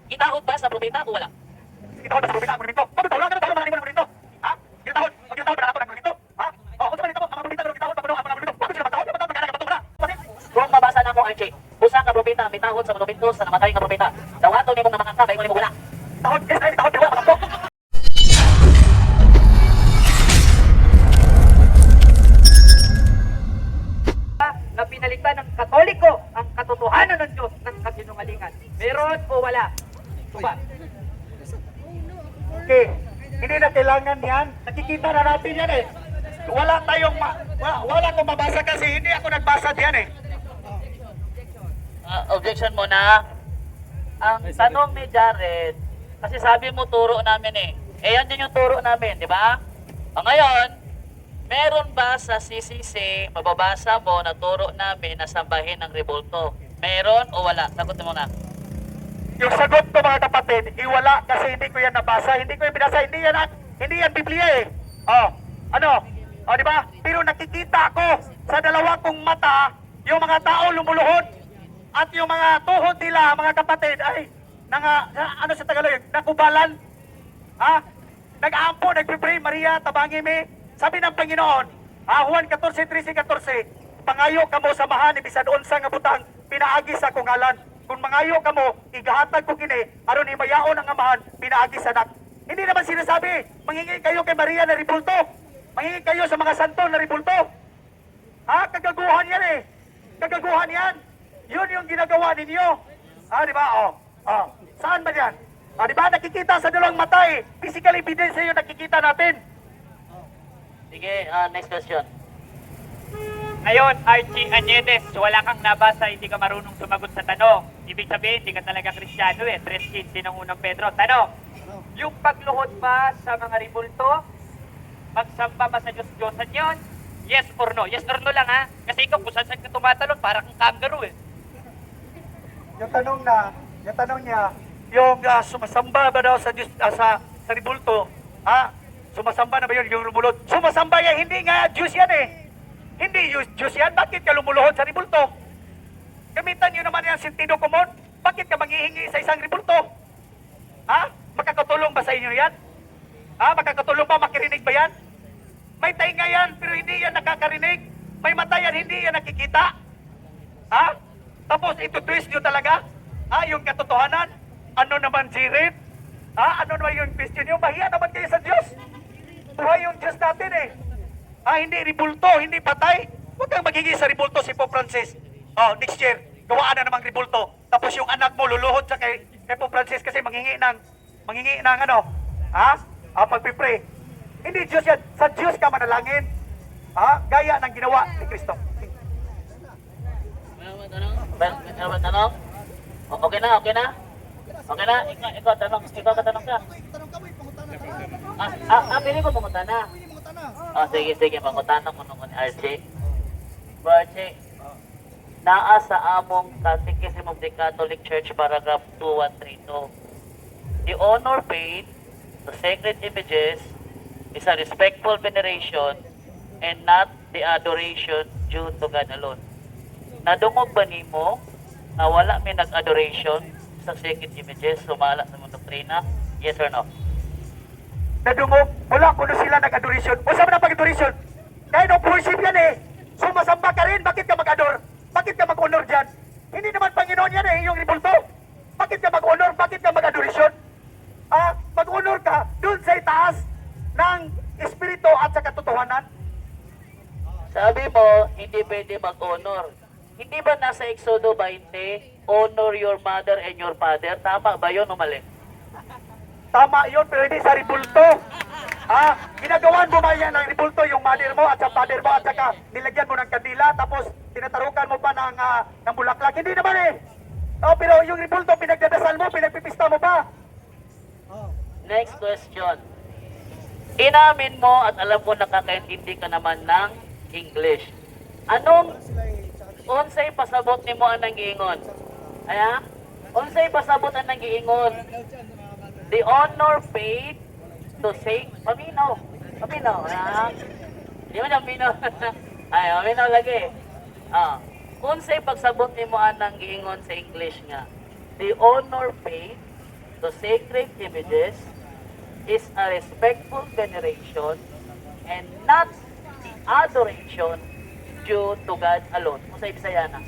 Gitahod ba sa propeta o wala? Gitahod ba sa propeta ang monumento? Pagkatawag ka na tawag mga monumento. Ha? Gitahod. Pag gitahod ba nato ng monumento? Ha? O, kung sa monumento, ang propeta pero gitahod pa ang monumento. Bakit sila matawag? Matawag magkana ka patong na. Kung mabasa na mo RJ, usa ka propeta mitahod sa monumento sa namatay nga propeta. Dawato nimo nga makanta kay mo wala. Gitahod, yes, ay, gitahod, pero wala patong. Na pinalitan ng Katoliko ang katotohanan ng Diyos ng kasinungalingan. Meron o wala? Tuba. Okay. Hindi na kailangan yan. Nakikita na natin yan eh. Wala tayong, wala akong mabasa kasi hindi ako nagbasa diyan eh. Objection mo na. Ang tanong ni Jared, kasi sabi mo turo namin eh. Eh yan din yung turo namin, di ba? Ngayon, meron ba sa CCC, mababasa mo na turo namin na sambahin ng rebulto? Meron o wala? Sagot mo na. Yung sagot ko mga kapatid, iwala kasi hindi ko yan nabasa, hindi ko yan binasa, hindi yan Biblia eh. Oh, ano? Oh, di ba? Pero nakikita ko sa dalawa kong mata, yung mga tao lumuluhod at yung mga tuhod nila, mga kapatid, ay, ano sa Tagalog, nakubalan. Ha? Nag-aampo, nagpipray, Maria, tabangi mi. Sabi ng Panginoon, Juan 14:13-14, pangayo kamo samahan, ibisan unsa nga butang, pinaagi sa kungalan. Kung mangayo kamo, igahatag ko kini, aron imayaon ang amahan, pinaagi sa anak. Hindi naman sinasabi, mangingi kayo kay Maria na ribulto. Mangingi kayo sa mga santo na ribulto. Ha? Kagaguhan yan eh. Kagaguhan yan. Yun yung ginagawa ninyo. Di ba? Saan ba yan? Di ba? Nakikita sa dalawang mata eh. Physical evidence yung nakikita natin. Sige, next question. Ngayon, Archie Añedes, wala kang nabasa, hindi ka marunong sumagot sa tanong. Ibig sabihin, hindi ka talaga Kristiyano eh. 3:15 ng unang Pedro. Tanong, yung pagluhod ba sa mga ribulto, magsamba ba sa Diyos-Diyosan yun? Yes or no? Yes or no lang ha? Kasi ikaw kung saan ka tumatalon, parang kang kangaroo eh. Yung tanong niya, yung sumasamba ba daw sa Diyos, sa ribulto, sumasamba na ba yun, yung lumulod? Sumasamba yan, hindi nga Diyos yan eh. Hindi Diyos yan, bakit ka lumuluhod sa ribulto? Gamitan nyo naman yung sentido komon, bakit ka manghihingi sa isang ribulto? Makakatulong ba sa inyo yan? Makakatulong ba, makirinig ba yan? May tainga yan, pero hindi yan nakakarinig. May mata yan, hindi yan nakikita. Tapos ito-twist nyo talaga, yung katotohanan. Ano naman si Red? Ano naman yung question nyo? Mahiya naman kayo sa Diyos. Buhay yung Diyos natin eh. Hindi ribulto, hindi patay. Huwag kang magiging sa ribulto si Pope Francis. Next year, gawaan na namang ribulto. Tapos yung anak mo luluhod sa kay Pope Francis kasi manghingi ng ano? Pagpipray. Hindi Diyos yan. Sa Diyos ka manalangin. Gaya ng ginawa ni Kristo. Meron ba tanong? Okay na? Okay na? Ikaw katanong ka. Pili ko pumunta na. Sige, pangutanong mo nung ni RJ. RJ, naa sa among Catechism of the Catholic Church, paragraph 2132. The honor paid to sacred images is a respectful veneration and not the adoration due to God alone. Nadungog ba nimo na wala may nag-adoration sa sacred images sumala sa mga doktrina? Yes or no? Nadungog, wala kuno sila nag-adoration. O saan na pag-adoration? Dahil no worship yan eh. Sumasamba ka rin, bakit ka mag-adore? Bakit ka mag-honor dyan? Hindi naman Panginoon yan eh, yung ribulto. Bakit ka mag-honor? Bakit ka mag-adoration? Mag-honor ka dun sa itaas ng espiritu at sa katotohanan. Sabi mo, hindi pwede mag-honor. Hindi ba nasa Exodo 20, honor your mother and your father? Tama ba yun o mali? Tama yun, pero hindi sa ribulto. Ginagawan mo ba yan ng ribulto yung mother mo at sa father mo at saka nilagyan mo ng kandila tapos tinatarukan mo pa ng bulaklak? Hindi naman eh. Pero yung ribulto, pinagdadasal mo, pinagpipista mo pa. Next question. Inamin mo at alam mo nakakaintindi ka naman ng English. Anong unsay pasabot nimo ang nanggiingon? Unsay pasabot ang nanggiingon? The honor paid to say, paminaw, di mo nang minaw. Ay, paminaw lagi. Unsay pagsabot nimo ang nanggiingon sa English nga? The honor paid to sacred images is a respectful veneration and not the adoration due to God alone. Kung sa Bisaya na.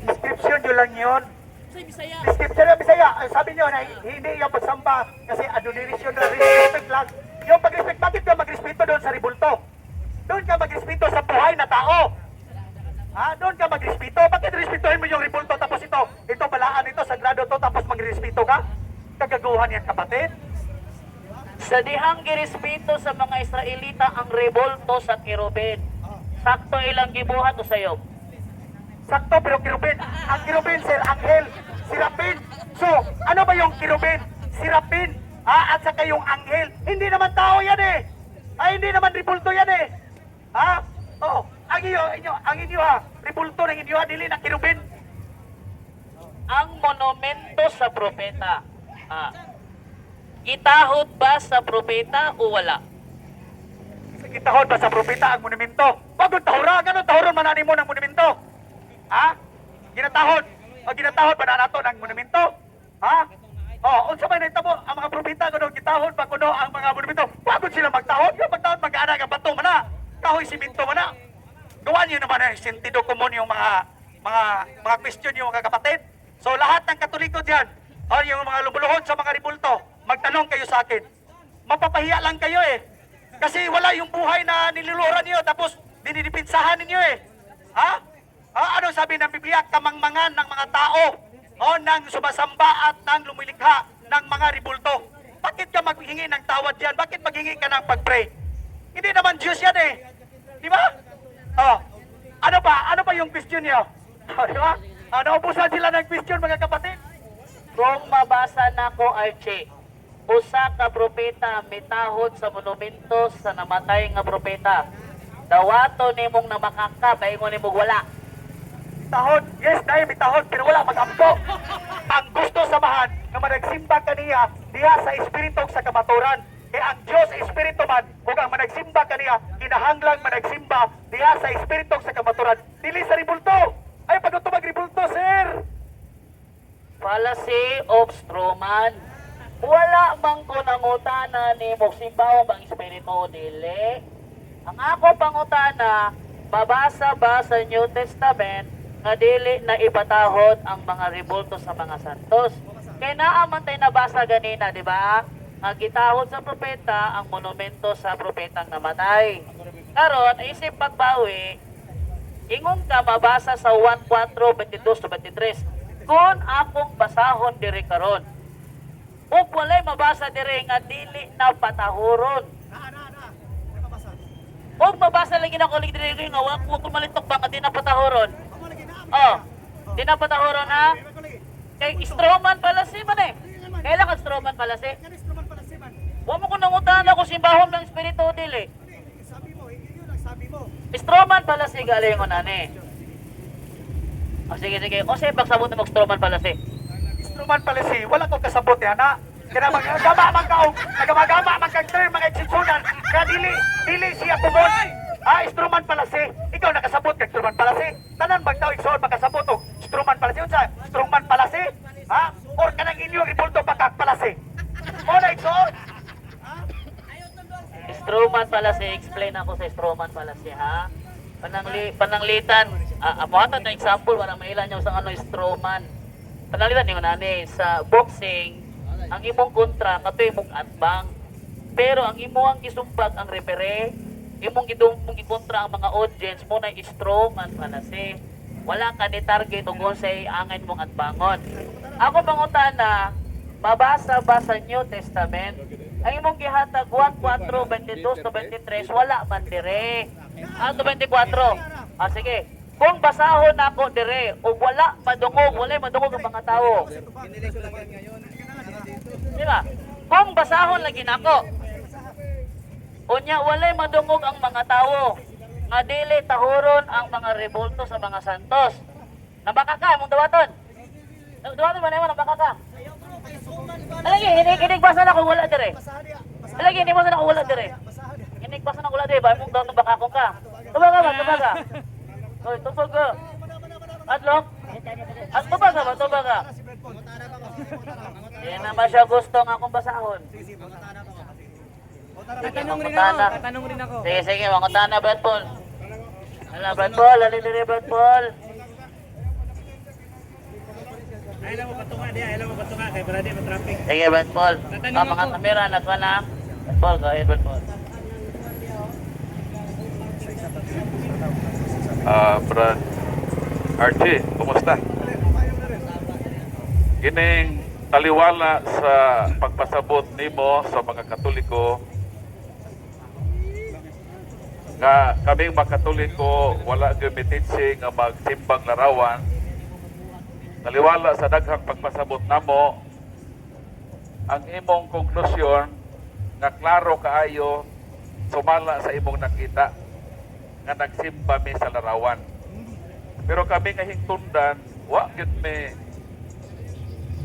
Description nyo lang yun. Sa Bisaya. Description ng Bisaya. Sabi nyo na hindi yung pagsamba kasi adoration na respect lang. Yung pag-respect, bakit ka mag-respeto doon sa ribulto? Doon ka mag-respeto sa buhay na tao. Ha? Doon ka mag-respeto. Bakit respetuhin mo yung ribulto tapos ito balaan ito, sagrado to, tapos mag-respeto ka? Kagaguhan yan, kapatid. Sa dihang girespeto sa mga Israelita ang rebolto sa kirubin. Sakto ilang gibuhat o sayo. Sakto, pero kirubin. Ang kirubin, sir, anghel, sirapin. So, ano ba yung kirubin? Sirapin. At saka yung anghel. Hindi naman tao yan eh. Hindi naman ribulto yan eh. Ha? Oo. Ang inyo ha. Ribulto ng inyo ha. Dili na kirubin. Ang monumento sa propeta. Itahod ba sa propeta o wala? Kitahod ba sa propeta ang monumento? Bagong tahura. Ganun tahuron manani mo ng monumento. Ha? Ginatahod. O ginatahod ba na nato ng monumento? Ha? Unsa man nitabo ang mga propeta kuno gitahod ba kuno ang mga monumento? Bagong sila magtahod. Yung magtahod mag-ana nga bato man na. Kahoy simento man na. Gawan niyo naman ang sentido komon yung mga question yung mga kapatid. So lahat ng Katoliko diyan, o yung mga lumuluhod sa mga ribulto, magtanong kayo sa akin. Mapapahiya lang kayo eh. Kasi wala yung buhay na niluluhuran niyo tapos dinidipinsahan ninyo eh. Ha? Ano sabi ng Biblia? Kamangmangan ng mga tao o ng sumasamba at ng lumilikha ng mga ribulto. Bakit ka maghingi ng tawad yan? Bakit maghingi ka ng pag-pray? Hindi naman Diyos yan eh. Di ba? Ano ba yung question niyo? Di ba? Naubusan sila ng question mga kapatid. Kung mabasa na ko, Archie, usa ka propeta mitahod sa monumento sa namatay nga propeta. Dawato nimong namakaka, baingon nimong wala. Tahod, yes, dahil may tahod, pero wala mag-ampo. Ang gusto samahan na managsimba kaniya diha sa espiritong sa kamaturan. Ang Diyos espiritu man, kung ang managsimba kaniya, kinahanglang managsimba diha sa espiritong sa kamaturan. Dili sa ribulto. Ay, pag ito mag-ribulto, sir. Fallacy of Stroman. Wala bang kunangutana ni Moksimbaw bang espiritu o dili? Ang ako pangutana, mabasa ba sa New Testament nga dili na ipatahod ang mga ribulto sa mga santos? Kaya naaman tayo nabasa ganina, di ba? Nga gitahod sa propeta ang monumento sa propetang namatay. Karon, isip pagbawi, ingon ka mabasa sa 1:4:22-23. Kung akong basahon diri karon, ug walay mabasa diri nga dili na patahoron. Ug mabasa lagi na ko diri nga wa ko malitok ba nga di na patahoron. Di na patahoron ha? Kay Stroman pala si man eh. Kailan ka Stroman pala si? Wa mo ko nangutana ko simbahon ng espiritu dili. Stroman pala si galingon ani. Sige. O say pagsabot mo Stroman pala si. Stroman pala si, wala ko kasabot yan ha. Kaya magagama man ka o, nagamagama man kang term mga eksensyonan. Kaya dili siya kumon. Stroman pala si, ikaw nakasabot kag Stroman pala si. Tanan bang tao igsoon makasabot o Stroman pala si. Unsa? Stroman pala si? Or kanang inyo ribulto pakak pala si. O na igsoon. Stroman pala si, explain ako sa Stroman pala si ha. Pananglitan, amuhatan na example para mailan niyo sa ano Stroman. Pananglitan yung nani sa boxing, ang imong kontra katoy imong atbang. Pero ang imong gisumpag ang referee, imong gikontra ang mga audience mo na Stroman pala si. Wala ka ni target ug say angay mong atbangon. Ako pangutana, mabasa ba sa New Testament ang imong gihatag 1:4:22-23 wala man dire. 24. Sige. Kung basahon nako dire ug wala madungog ang mga tao. Di ba? Kung basahon lagi nako. Unya walay madungog ang mga tao. Nga dili tahuron ang mga rebulto sa mga santos. Nabaka ka mong dawaton. Dawaton man naman nabaka ka. Alagi, hinig basa na kung wala dire. Alagi, hindi basa na kung wala dire. Hinig basa na kung wala dire. Bahay mong daw baka kong ka. Tubaga. Hoy, tubaga. Adlok. Tubaga. Hindi naman siya gusto ng akong basahon. Tatanong rin ako. Sige, sige, mangutan na, Brad Paul. Ala, Brad Paul, alin din Brad Paul. Ayaw mo patunga kay para di matraffic. Sige, Brad Paul. Tatanong Mga ako. kamera, nagwa na. Brad Paul, go ahead, Brad Paul. Brad Archie, kumusta? Gining taliwala sa pagpasabot nimo sa mga Katoliko nga kaming mga Katoliko wala gumititsi nga magsimbang larawan. Taliwala sa daghang pagpasabot namo ang imong konklusyon nga klaro kaayo sumala sa imong nakita nga nagsimba mi sa larawan. Pero kami nga hingtundan, wa gyud mi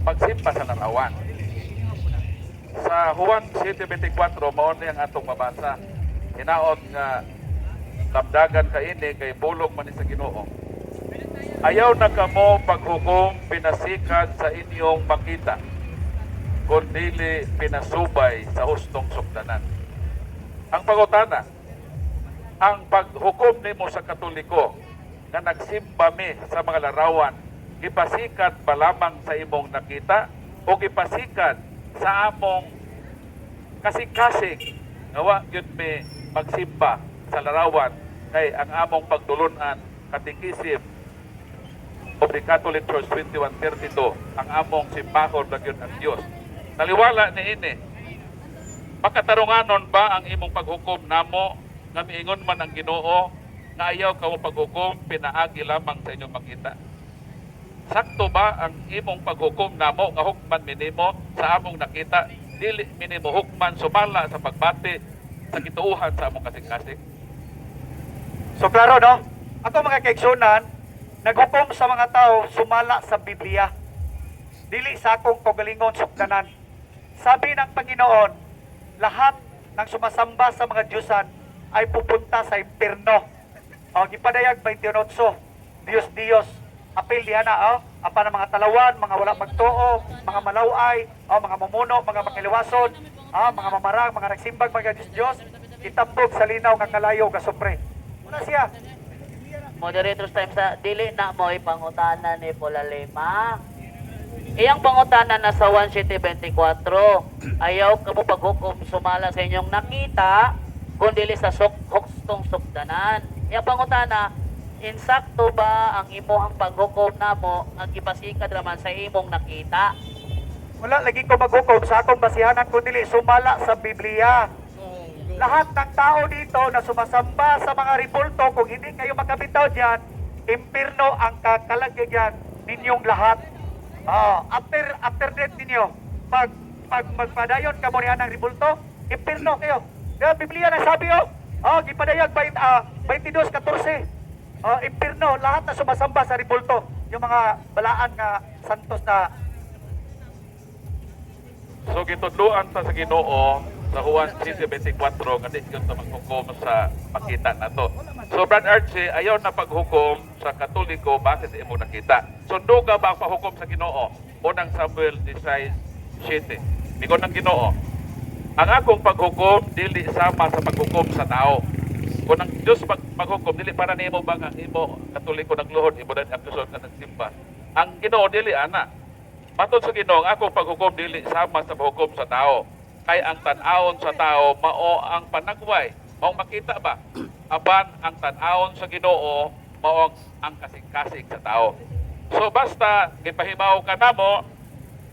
magsimba sa larawan. Sa Juan 7:24 mao ni ang atong mabasa. Hinaot nga labdagan kaini kay bulog man ni sa Ginoo. Ayaw na kamo paghukom pinasikat sa inyong makita, kundi pinasubay sa hustong sugdanan. Ang pangutana, ang paghukom nimo sa Katoliko nga nagsimba mi sa mga larawan, ipasikat ba lamang sa imong nakita o ipasikat sa among kasing-kasing nga wa gyud mi magsimba sa larawan kay ang among pagtulunan katikisim of the Catholic Church 2132 ang among simbahon na gyud ang Dios. Naliwala ni ini. Makatarunganon ba ang imong paghukom namo nga miingon man ang Ginoo na ayaw ka mo paghukom pinaagi lamang sa inyong makita? Sakto ba ang imong paghukom namo nga hukman minimo sa among nakita dili minimo hukman sumala sa pagbati sa kituuhan sa among kasing-kasing? So klaro no? Ako mga kaigsunan, naghukom sa mga tao sumala sa Biblia. Dili sa akong kaugalingon sukdanan. Sabi ng Panginoon, lahat ng sumasamba sa mga Diyosan ay pupunta sa impierno. O gipadayag 28, Dios Dios, apil diha na apa ng mga talawan, mga wala magtuo, mga malaway, mga mamuno, mga makiliwason, mga mamarang, mga nagsimbag, mga Diyos, itambog sa linaw nga kalayo ga supre. Muna siya. Moderator's time sa dili na mo ipangutana ni Polalema. Iyang pangutana na sa 1724. Ayaw ka mo paghukom sumala sa inyong nakita kundi sa hustong sukdanan. Iyang pangutana, insakto ba ang imuhang paghukom namo nga gipasikat raman sa imong nakita? Wala lagi ko maghukom sa akong basihanan kundi sumala sa Biblia. Lahat ng tao dito na sumasamba sa mga ribulto, kung hindi kayo makabitaw diyan, impierno ang kakalagyan ninyong lahat. After death ninyo, pag magpadayon ka mo niya ng ribulto, impierno kayo. Kaya Biblia na sabi gipadayag 22:14. Impierno, lahat na sumasamba sa ribulto, yung mga balaan nga santos na. So gitudloan ta sa Ginoo sa Juan 7:24 nga di gyud ta maghukom sa makita nato. So Brad Archie, ayaw na paghukom sa Katoliko base sa imong nakita. Sundo ka ba ang pahukom sa Ginoo? Unang Samuel 16:7. Mingon ng Ginoo, ang akong paghukom dili sama sa paghukom sa tao. Kung ang Diyos maghukom dili para nimo bang ang imo Katoliko nagluhod imo dan akusyon ka nagsimba. Ang Ginoo dili ana. Matod sa Ginoo, ang akong paghukom dili sama sa paghukom sa tao. Kay ang tan-awon sa tao mao ang panagway, mao makita ba? Aban ang tan-awon sa Ginoo mao ang kasing-kasing sa tao. So basta gipahibaw ka namo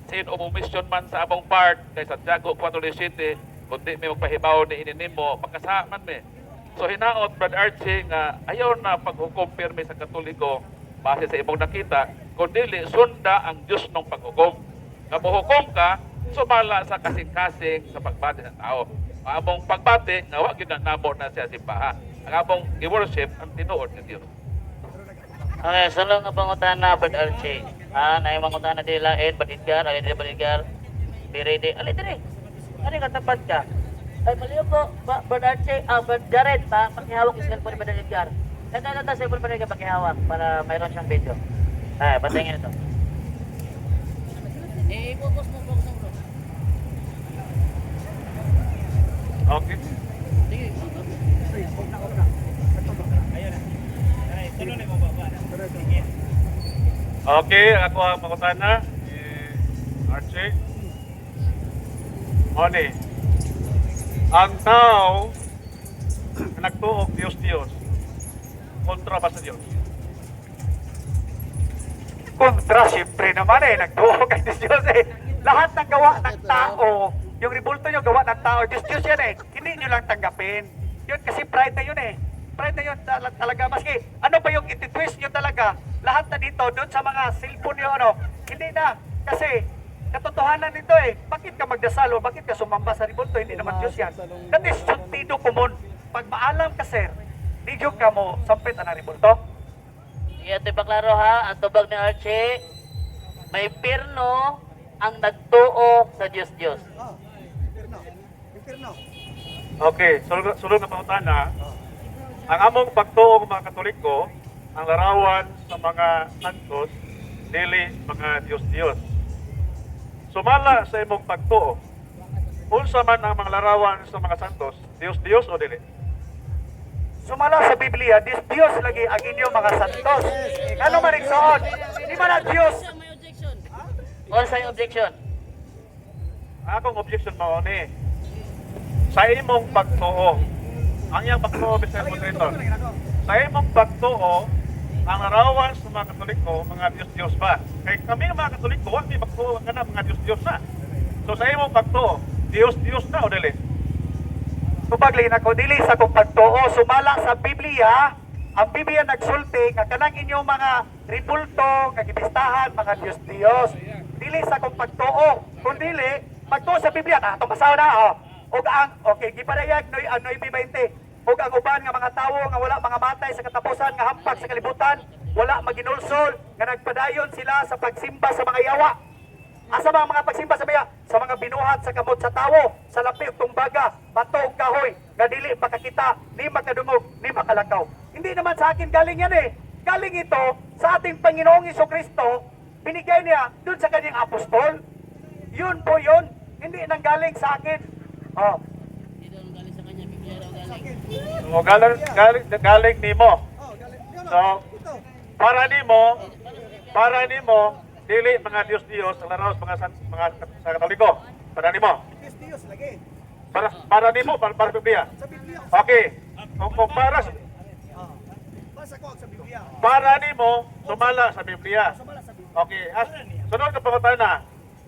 sin umisyon man sa among part kay Santiago 4:17 kundi may magpahibaw ni ininimo makasaman mi. So hinaot Brad Archie nga ayaw na paghukom pirmi sa Katoliko base sa imong nakita kundi sunda ang Dios ng paghukom. Nga mohukom ka sumala sa kasing-kasing sa pagbati ng tao. Ang among pagbati, nga wa gyud namo na siya simbahan. Ang among i-worship ang tinuod ng Dios. Okay, sulong nga pangutana, Brad Archie. Na yung pangutana nila, Brad Edgar, alin din Brad Edgar. Be ready. Alin din Ano ka tapat ka? Ay, maliw ko, Brad Archie, Brad Jared, pakihawak yung cellphone ni Brad Edgar. Nagkano ta cellphone pa rin ka pakihawak para mayroon siyang video. Ay, patingin ito. Okay. Ayun na. Ay, tuloy na mo baba. Sige. Okay, ako ang mangutana. Archie. Moni. Ang tao na nagtuog Diyos. Kontra ba sa Diyos? Kontra, siyempre naman nagtuho kay Diyos Lahat ng gawa ng tao, yung ribulto nyo gawa ng tao, Diyos yan Hindi nyo lang tanggapin. Yun kasi pride na yun Pride na yun talaga. Maski, ano ba yung ititwist nyo talaga? Lahat na dito, doon sa mga cellphone nyo, hindi na. Kasi, katotohanan nito bakit ka magdasal o bakit ka sumamba sa ribulto? Hindi naman Diyos yan. That is sentido común. Pag maalam ka, sir, di dyo ka mo sampit na ribulto. Sige, ito ipaklaro ha. Ang tubag ni Archie, may pirno ang nagtuo sa Diyos. Okay, sulod na pangutana. Ang among pagtuog mga Katoliko, ang larawan sa mga santos, dili mga Diyos. Sumala sa imong pagtuo. Unsa man ang mga larawan sa mga santos, Diyos o dili? Sumala sa Biblia, Diyos lagi ang inyong mga santos. Ano man igsoon? Di ba na Diyos? Or sa yung objection? Akong objection mao ni sa imong pagtuo. Ang iyang pagtuo Mr. Moderator. Sa imong pagtuo, ang larawan sa mga Katoliko, mga Diyos ba? Kay kami mga Katoliko, wala may pagtuo nga na mga Diyos na. So sa imong pagtuo, Diyos na o dili? Tubaglin ako, dili sa kong pagtuo, sumala sa Biblia, ang Biblia nagsulti, nga kanang inyong mga ribulto, kagipistahan, mga Diyos. Dili sa kong pagtuo, kung dili, pagtuo sa Biblia, itong basaw na, og ang, okay, giparayag, noy 20, og ang uban nga mga tawo, nga wala mga matay sa katapusan, nga hampak sa kalibutan, wala maginulsol, nga nagpadayon sila sa pagsimba sa mga yawa. Asa ba ang mga pagsimba sa baya? Sa mga binuhat sa kamot sa tawo, sa lapi ug tumbaga, bato ug kahoy, nga dili makakita, ni makadungog, ni makalakaw. Hindi naman sa akin galing yan Galing ito sa ating Panginoong Jesucristo, binigay niya dun sa kanyang apostol. Yun po yun, hindi nang galing sa akin. So, galing nimo. So, para nimo, dili mga Diyos ang larawan sa mga sa Katoliko. Para nimo. Diyos lagi. Para nimo, para Biblia. Sa Biblia. Okay. Kung Basa ko sa Biblia. para nimo, sumala sa Biblia. Sumala sa Biblia. Okay. Sunod ka pangutana.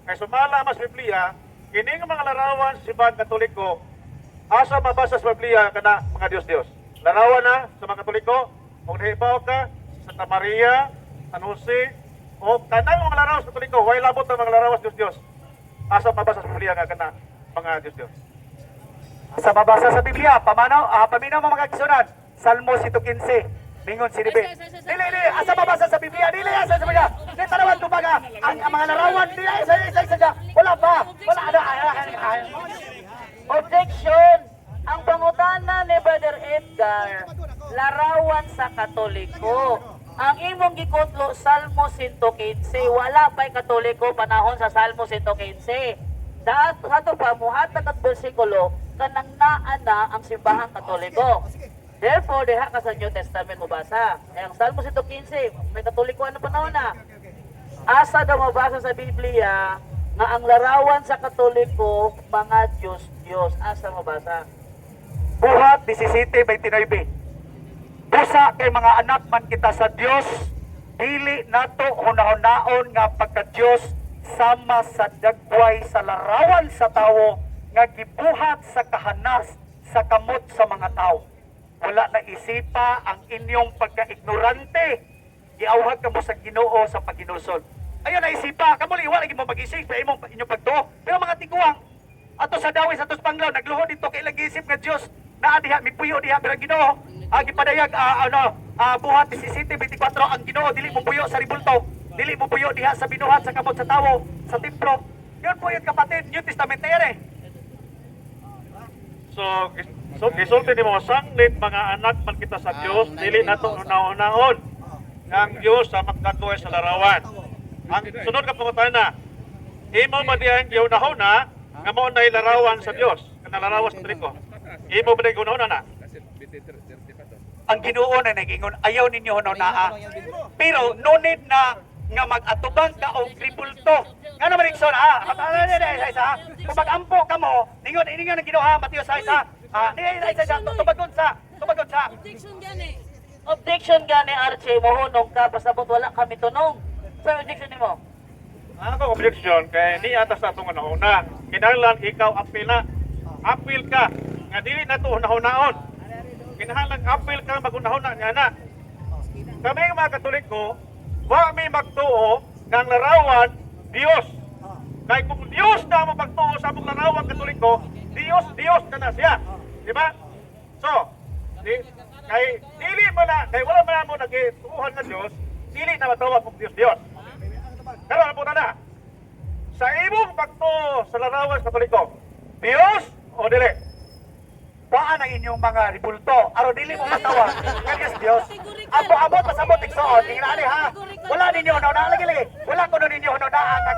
Kay sumala mas Biblia, kining mga larawan sa ibang Katoliko, asa mabasa sa Biblia kana mga Diyos. Larawan na sa mga Katoliko, kung nahibaw ka, Santa Maria, San Jose, o kanang mga larawan sa Katoliko, way labot ng mga larawan sa Diyos. Asa mabasa sa Biblia nga kana mga Diyos. Sa mabasa sa Biblia, paminaw mga kagsunan, Salmo 115. Mingon si Dili, asa mabasa sa Biblia, dili asa sa Biblia. Di tanawan tumaga, ang mga larawan, dili isa. Wala ba? Wala Objection! Ang pangutana ni Brother Edgar, larawan sa Katoliko. Ang imong gikutlo, Salmo 115, wala pa'y Katoliko panahon sa Salmo 115. Dato pa, muhatag at bersikulo, kanang naana ang simbahang Katoliko. Therefore, diha ka sa New Testament mabasa. Ang Salmo 115, may Katoliko ano panahon na. Asa daw mabasa sa Biblia nga ang larawan sa Katoliko, mga Diyos. Asa mabasa? Buhat 17:29. Busa kay mga anak man kita sa Dios, dili nato hunahon-naon nga pagka-Dios sama sa dagway sa larawan sa tawo nga gibuhat sa kahanas sa kamot sa mga tawo. Wala na isipa ang inyong pagka-ignorante. Giawhag kamo sa Ginoo sa pagginusol. Ayun na isipa, kamo liwa lagi mo mag-isip sa inyong pagtuo. Pero mga tiguang ato sa dawis ato sa panglaw nagluhod dito kay lag-isip nga Dios na diha mipuyo diha pero Ginoo gipadayag buhat 17:24 ang Ginoo dili mo puyo sa ribulto, dili mo puyo diha sa binuhat sa kamot sa tawo sa templo. Yun po yun kapatid, New Testament na yan So gisulti nimo sanglit mga anak man kita sa Dios, dili nato unahon-unahon ang Dios sa magkatuoy sa larawan. Ang sunod ka pangutana, imo ba diyan giunahuna nga mo na larawan sa Dios, kana larawan sa Katoliko. Imo ba diyan giunahuna na? Ang Ginoo na nagingon, ayaw ninyo hunahuna. Pero no need na nga mag-atubang ka og tribulto. Nga naman Ikson, isa. Kung mag-ampo ka mo, ningon ang Ginoo ha, Mateo sa isa. Isa, tubagon sa. Objection gani Archie, mohunong ka, pasabot wala kami tunong. Sa objection nimo? Ako objection kay ni atas sa atong una. Kinahanglan ikaw apil na. Apil ka nga dili na to hunahunaon. Kinahanglan apil ka magunahuna niya na. Kami mga Katoliko, wa mi magtuo ng larawan Dios. Kay kung Dios na mo pagtuo sa among larawan Katoliko, Dios na siya. Di ba? So, kay dili mo na, kay wala man mo nagituuhan ng Dios, dili na matawag kong Dios. Pero ano po na? Sa imong pagtuo sa larawan Katoliko, Dios o dili? Waan ang inyong mga ribulto. Aro dili mo matawag. Nga Dios. Abo-abo pasabot Ikson. Tingnan ha. Wala ninyo hunahuna lagi. Wala ko ninyo hunahuna nga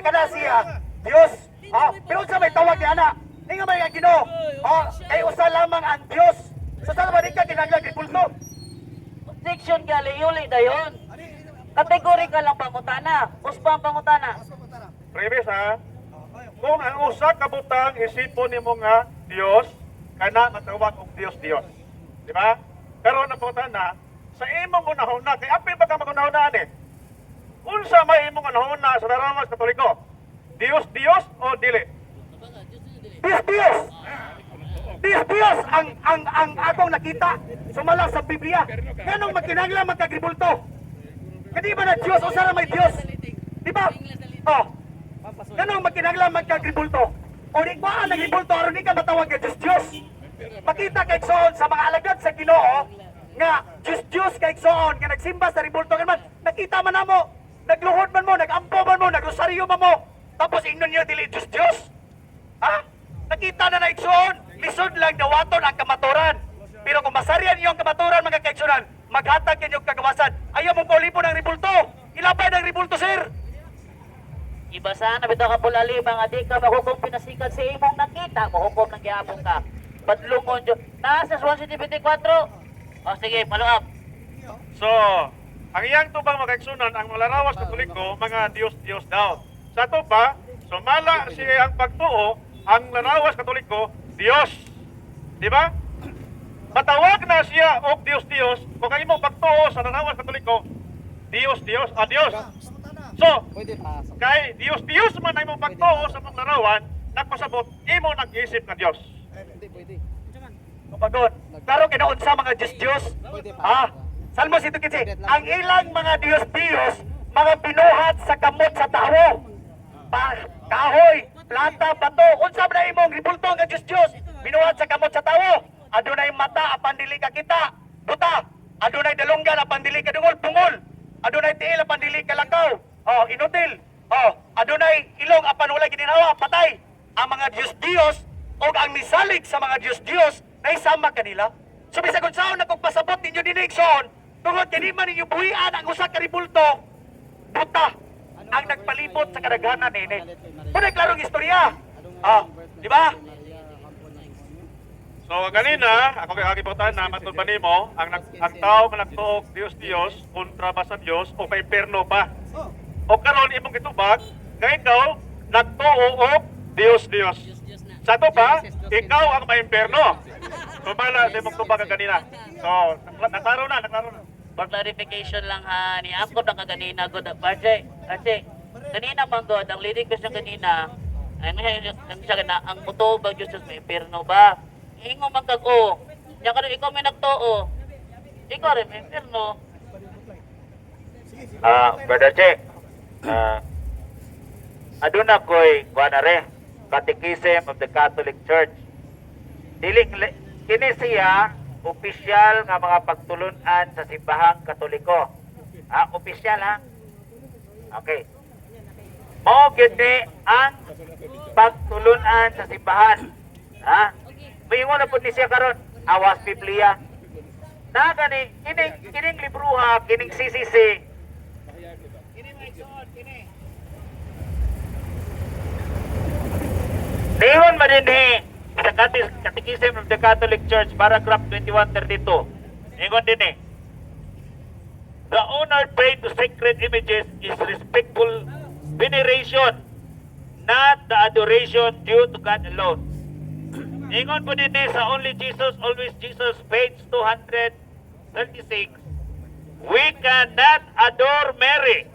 kada siya. Dios. Pero sa may tawag ni ana. Ninga may Ginoo. Kay usa lamang ang Dios. So sa ba ka kinahanglan ribulto? Objection gali, yuli dayon. Kategorikal lang pangutana. Uspa ang pangutana. Previous ha. Kung ang usa ka butang isipon nimo nga Dios, kana matawag og Dios. Di ba? Pero napunta na sa imong unahuna, kay apil ba ka magunahuna ani? Unsa may imong unahuna sa larawan Katoliko? Dios o dili? Dios ang akong nakita sumala sa Biblia. Nganong magkinahanglan magkagribulto? Kadi ba na Dios o sara may Dios? Di ba? Nganong magkinahanglan magkagribulto? O di ba ang nagribulto aron di ka matawag nga Diyos? Makita kay Ikson sa mga alagad sa Ginoo nga Diyos kay Ikson nga nagsimba sa ribulto man. Nakita man namo, nagluhod man mo, nagampo man mo, nagrosaryo man mo. Tapos ingnon niyo dili Diyos. Ha? Nakita na Ikson, lisod lang dawaton ang kamaturan. Pero kung masarian niyo ang kamaturan mga kaigsunan, maghatag kinyo kagawasan. Ayaw mo paulipo ng ribulto. Ilapay ng ribulto, sir. Ibasahan na bitaw ka pulali, mga di ka mahukom pinasikat sa imong nakita, mahukom ng gihapon ka. Badlungon Diyos. Nasa 124. O sige, follow up. So, ang iyang tubang makaigsunan ang malarawas Katoliko, mga Dios daw. Sa tuba, sumala siya ang pagtuo, ang larawas Katoliko, Dios. Di ba? Matawag na siya og Dios. Kung ang imong pagtuo sa larawas Katoliko, Dios. So, kay Dios man ay mong pagtuo sa mga larawan, nagpasabot, imo nag-iisip na Dios. Kapagod, klaro kinoon sa mga Diyos. Salmo 115, ang ilang mga Diyos, mga binuhat sa kamot sa tao. Kahoy, planta, bato, unsa na imong ribulto nga Diyos, binuhat sa kamot sa tao. Adunay mata, apan dili ka kita, buta. Adunay dalunggan, apan dili ka dungol, pungol. Adunay tiil, apan dili ka lakaw. Inutil. Adunay ilong, apan wala gininhawa, patay. Ang mga Diyos, o ang misalig sa mga Diyos, na isama kanila. So bisag unsaon na kung pasabot ninyo din Ikson, tungod kini man ninyo buhian ang usa ka ribulto, buta ang nagpalibot sa kadaghanan nini. Puna klarong istorya. Di ba? So ganina, ako kay kagibutan na matud ba nimo ang tao man nagtuog Dios kontra ba sa Dios o kay perno pa. O karon imong gitubag, nga ikaw nagtuo og Dios. Sa to ba, ikaw ang maimperno. Sumala sa imong tubag kanina. So, naklaro na. For clarification lang ha, ni ako na kaganina God Archie, kanina man God, ang leading question kanina, ang muto ba Diyos may perno ba? Ingo man kag-o, niya ka ikaw may nagtuo, ikaw rin may perno. Brother Che, aduna ko'y kuanare, Catechism of the Catholic Church. Kini siya opisyal nga mga pagtulunan sa simbahang Katoliko. Opisyal ha? Okay. Mao gini ang pagtulunan sa simbahan. Mayingon na po ni siya karon, awas Biblia. Na gani, kining libruha, kining CCC. Ingon ba din sa Catechism of the Catholic Church, paragraph 2132. Ingon din the honor paid to sacred images is respectful veneration, not the adoration due to God alone. Ingon po din sa Only Jesus, Always Jesus, page 236, we cannot adore Mary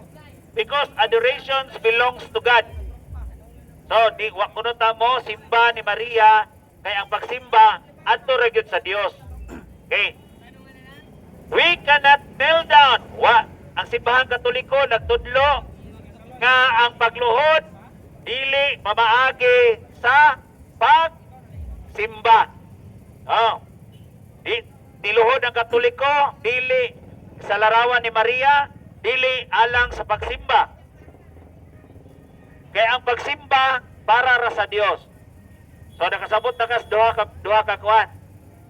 because adorations belongs to God. So, di wa kuno ta mo simba ni Maria kay ang pagsimba adto ra gyud sa Dios. Okay. We cannot kneel down. Ang simbahang Katoliko nagtudlo nga ang pagluhod dili mamaagi sa pagsimba. Oh. Diluhod ang Katoliko dili sa larawan ni Maria, dili alang sa pagsimba. Kaya ang pagsimba para ra sa Dios. So nakasabot na kas duha ka kuan.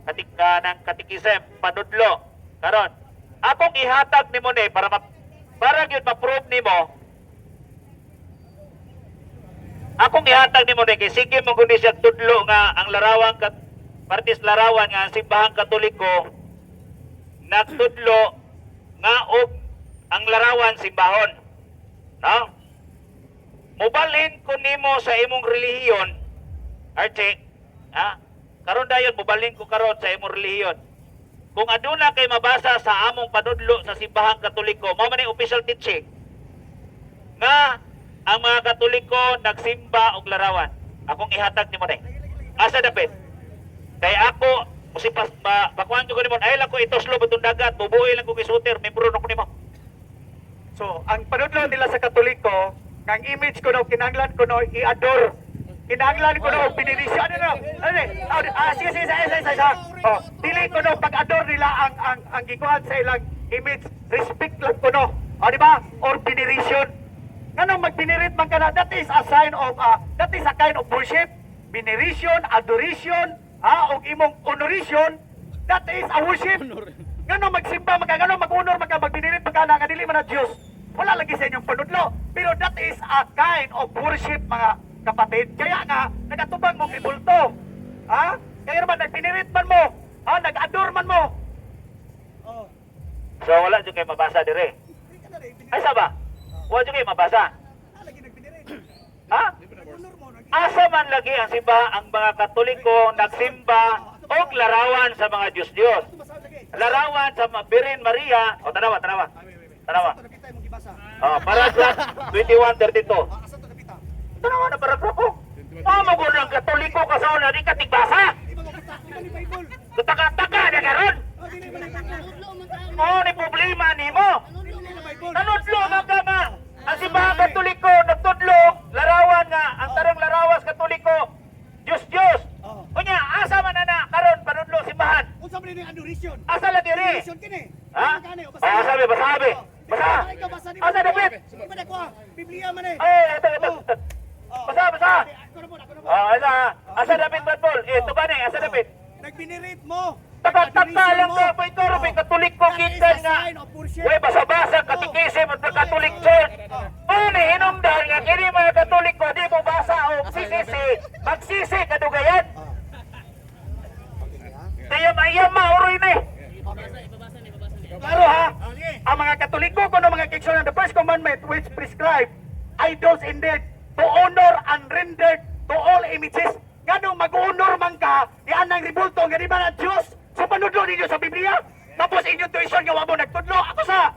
Katika ng katikisem panudlo. Karon, akong ihatag nimo ni para gyud ma-prove nimo. Akong ihatag nimo ni kay sige mo kundi siya tudlo nga ang larawan partis larawan nga ang simbahang Katoliko nagtudlo nga og ang larawan simbahon. No? Mubalhin ko nimo sa imong relihiyon, Archie, ha? Karon dayon mubalhin ko karon sa imong relihiyon. Kung aduna kay mabasa sa among panudlo sa simbahang Katoliko, mao man ni official teaching nga ang mga Katoliko nagsimba og larawan. Akong ihatag nimo ni. Asa dapit? Kay ako musipas bakuan ko nimo ay lang ko itoslo betong dagat, bubuhi lang ko kay shooter, membro ko nimo. So, ang panudlo nila sa Katoliko, ang image ko no, kinahanglan ko no, i-adore. Kinahanglan ko no, bininisyo. Sige. Oh, dili ko no, pag-adore nila ang gikuhan sa ilang image, respect lang ko no. O, di ba? Or binirisyon. Ngano magbinirit man ka na, that is a sign of, that is a kind of worship. Binirisyon, adoration, o imong honoration, that is a worship. Ngano magsimba, ngano mag-honor, magbinirit, magkanadili man na Diyos. Wala lagi sa inyong panudlo. Pero that is a kind of worship, mga kapatid. Kaya nga, nagatubang mong ibulto. Ha? Kaya naman, nagpinirit man mo. Ha? Nag-adore man mo. So wala jud kay mabasa dire. Ay saba? Wala jud kay mabasa. Ha? Asa man lagi ang simba ang mga Katoliko nagsimba og larawan sa mga Diyos. Larawan sa Birhen Maria. O tanawa. Paragraph 2132. Tanawa na paragraph ko. Mamo ko ng Katoliko kasaw na di ka tigbasa. Tutaka-taka na karon. Ni problema nimo. Tanudlo man ka ma. Ang simbahang Katoliko nagtudlo larawan nga ang tarong larawas Katoliko. Diyos. Kunya asa man na karon panudlo simbahan. Unsa man ni adoration? Asa la diri? Adoration kini. Ha? Basabi. Basa. Asa David? Iba ko Biblia man eh. Ito. Basa. Asa David Badbol? Ito ba ni? Asa David? Nagbinirit mo. Taga-taka lang ka pa ito, may Katoliko kintan nga. Uy, basa-basa, Catechism of the Catholic Church. Ano, hinumdahal nga, kini mga Katoliko, di mo basa o sisisi, magsisi, kadugayan. Tayam-ayam, mauroy na eh. Klaro ha? Ang mga Katoliko, kuno mga keksyon ng the first commandment which prescribe idols indeed to honor and render to all images. Ganong mag-honor man ka, yan ang ribulto, nga di ba na Diyos? So panudlo ninyo sa Biblia? Tapos inyong tuition, gawa mo nagtudlo. Ako sa,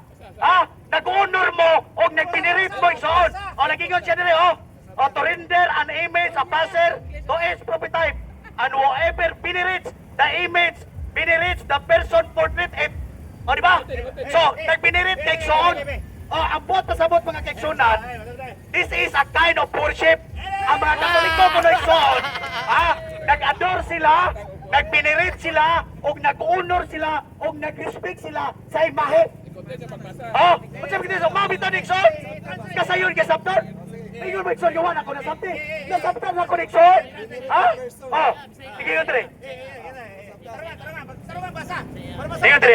nag-honor mo, o nagpinirit mo isoon. O nagingon siya nila, to render an image, a passer, to its prototype. And whoever pinirits the image, pinirits the person portrait it. O di ba? So, nagpinirit, nagsoon. Ang buot na sabot mga keksunan, this is a kind of worship. Ang mga Katoliko kung nagsoon, nag-adore sila, nagpinirit sila, o nag-honor sila, o nag-respect sila sa imahe. Masabi kita, mabito nagsoon, kasayon, kasabtor. Tingin mo nagsoon, gawan ako nasabti. Nasabtan ako nagsoon. Sige yun, Tre. Sige yun, Tre,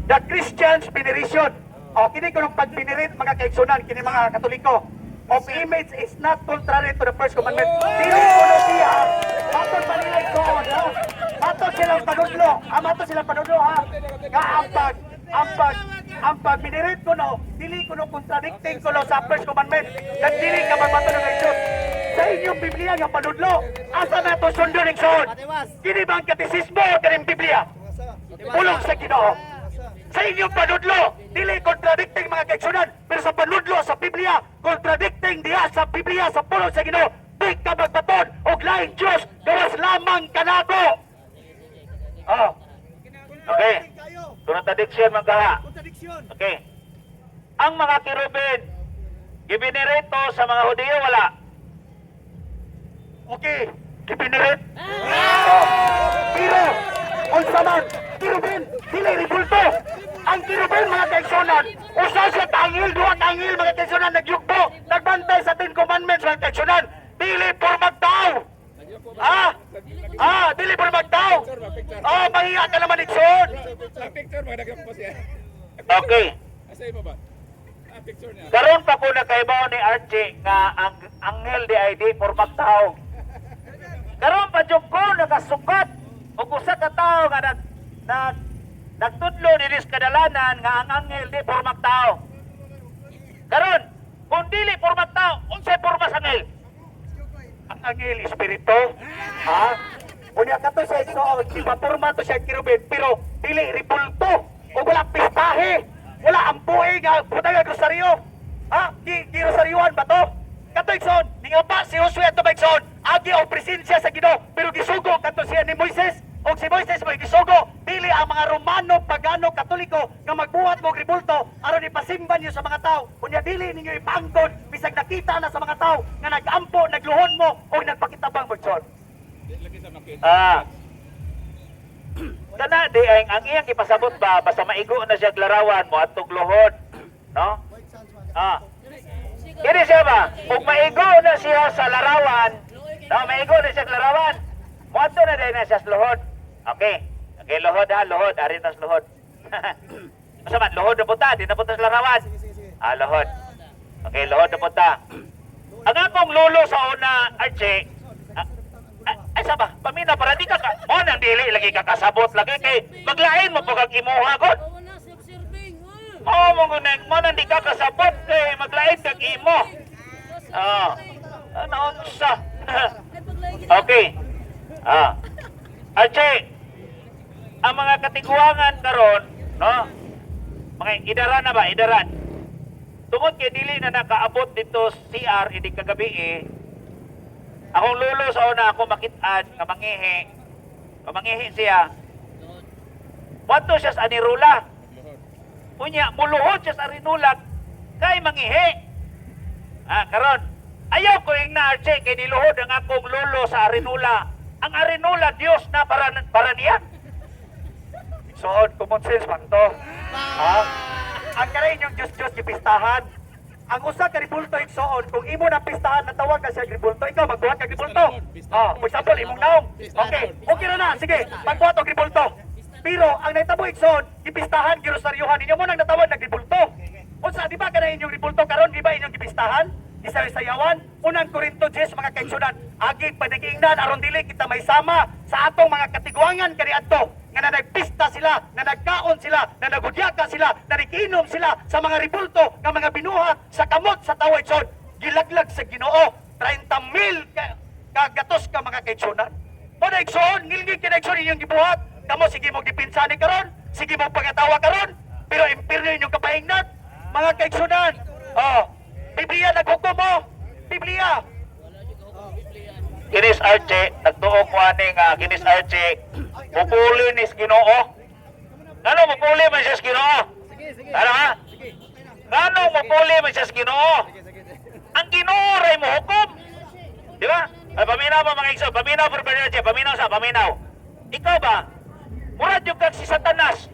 The Christian's veneration. Kini ko nung pagpinirit mga kaigsunan, kini mga Katoliko, of image is not contrary to the first commandment. Dili ko no siya ha. Matod pa nila igsoon ha. Matod silang panudlo. Matod silang panudlo ha. Nga ang pag binirit ko no, dili ko no contradicting ko no sa first commandment. At dili ka magmatod ng igsoon. Sa inyong Biblia nga panudlo, asa na to sundo ng igsoon? Kini ba ang katisismo o kaning Biblia? Pulong sa Ginoo. Sa inyong panudlo, dili contradicting mga kaigsunan, pero sa panudlo sa Biblia, contradicting diha sa Biblia sa pulong sa Ginoo. Di ka magbaton og laing Dios, gawas lamang kanako. Oh. Okay. Contradiction man kaha. Contradiction. Okay. Ang mga kirubin, ibinirito sa mga Hudiyo, wala. Okay. Kipinirit. Oh. Pero, unsa man, kirubin, dili ribulto. Ang kirubin mga kaigsunan, usa sa tangil, duha tangil mga kaigsunan, nagyugbo, nagbantay sa 10 commandments mga kaigsunan. Dili por magtao. Dili por magtao. Mahiya ka naman igsoon. Okay. Karon pa ko nakaibaw ni Archie nga ang anghel di ID for magtao. Karon pa jud ko nakasukat og usa ka tawo nga nagtudlo diri sa kadalanan nga ang anghel di for magtao. Karon kung dili for magtao, unsay porma sa anghel? Ang anghel espiritu. Unya ka to sa igsoon, ipaporma to siya kirubin, pero dili ribulto. O wala pistahe. Wala ang buhay nga putang nga rosaryo. Di rosaryoan ba to? Kato igsoon, nga ba si Josue ato ba igsoon? Agi o presensya sa Ginoo, pero gisugo kato siya ni Moises. O si Moises mo gisugo, dili ang mga Romano, Pagano, Katoliko nga magbuhat mo ribulto aron ipasimban niyo sa mga tao. Unya dili ninyo ipanggon bisag nakita na sa mga tao nga nagampo, nagluhon mo o nagpakitabang igsoon. Kana di ang iyang ipasabot ba basta maigo na siya larawan mo at tugluhod, no? Kini siya ba? Kung maigo na siya sa larawan, no, maigo na siya sa larawan, mo ato na din na siya sa luhod. Okay. Okay, luhod ha, luhod, ari na sa luhod. Basta man, luhod na punta, di na punta sa larawan. Luhod. Okay, luhod na punta. Ang akong lulo sa una, Archie, ay saba, pamina para di ka mo nang dili lagi ka kasabot lagi kay maglain mo pag imuha gud. Mo nang di ka kasabot kay maglain kag imo. Ano unsa? Okay. Archie, ang mga katiguangan karon, no? Mga idaran na ba? Idaran. Tungod kay dili na nakaabot dito CR idi kagabi akong lulo sa una ako makit-an nga mangihi siya. Wato siya sa anirula. Unya muluhod siya sa arinula kay mangihi. Karon ayaw ko ing na Archie kay niluhod ang akong lulo sa arinula. Ang arinula Dios na para niya. Igsoon, common sense man to. Ang karain yung Diyos gipistahan. Ang usa ka ribulto igsoon, kung imo na pistahan natawag ka siya ribulto, ikaw magbuhat ka ribulto. For example, imong naong. Okay na, sige, magbuhat og ribulto. Pero ang natabo igsoon, gipistahan, girosaryuhan ninyo mo nang natawag na ribulto. Unsa di ba kana inyong ribulto karon, di ba inyong gipistahan? Isayawan, unang Korinto 10 mga kaigsunan, agi panigingnan aron dili kita may sama sa atong mga katiguangan kaniadto nga nagpista sila, na nagkaon sila, na nagudyaka sila, na nagiinom sila sa mga ribulto nga mga binuhat sa kamot sa tawid son. Gilaglag sa Ginoo 30,000 kagatos ka mga kaigsunan. Mo na igsoon, ngilngig kinaigsoon inyong gibuhat. Kamo sige mo gipinsani karon, sige mo pagatawa karon, pero impirno inyong kapahingnat mga kaigsunan. Biblia naghukom mo. Biblia. Kinis Archie, nagtuo ko ani nga kinis Archie, mupuli ni Ginoo. Ngano mupuli man siya sa Ginoo? Ano ha? Ngano mupuli man siya sa Ginoo? Ang Ginoo ray mo hukom. Di ba? Paminaw ba mga igsoon? Paminaw for Archie, paminaw. Ikaw ba? Murad yung kag si Satanas.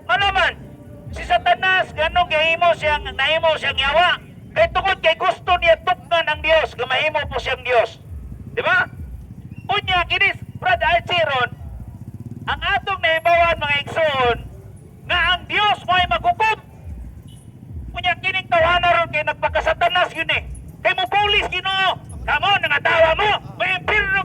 Ano man? Si Satanas, ganong naimo siyang yawa. Kay tungod kay gusto niya tuknan ang Dios, gamahimo po siyang Dios. Di ba? Unya, kinis, Brad Archiron, ang atong nahibawan mga igsoon, nga ang Dios mo ay maghukom. Unya, kining tawanan ron kay nagpakasatanas yun eh. Kay mo pulis Ginoo, kamo, nangatawa mo, may impirno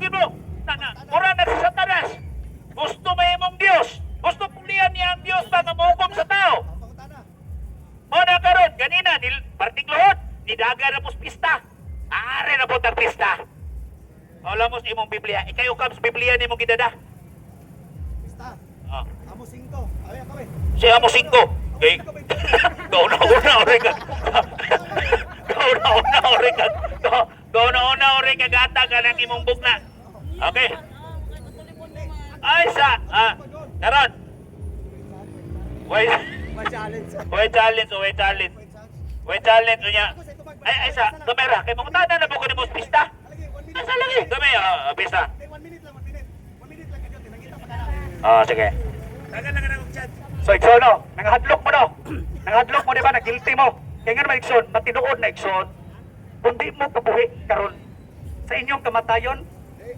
nidaga na pos pista. Are na po tag pista. Wala mo sa imong Biblia. Ikayo kams Biblia ni mong gidada. Basta. Oh. Amo 5. Ay, kami. Siya mo 5. Okay. Kauna-una ore ka. Kauna-una ore ka. Kauna-una ore ka gata ka ng imong bugna. Okay. Ay sa karon. Wait. Wait challenge. Wait challenge niya. Ay sa kamera kay mangutada na mo ko ni mo pista. Asa lagi? Dami pista. 1 minute lang, 1 minute. 1 minute lang kayo. Nangita pa ka na. Sige. Dagan lang ka na kong chat. So Ikson, no? Nangahadlok mo, no? Nangahadlok mo, di ba? Nag-guilty mo. Kaya nga naman, Ikson, matinuod na Ikson, kung di mo kabuhi karon sa inyong kamatayon,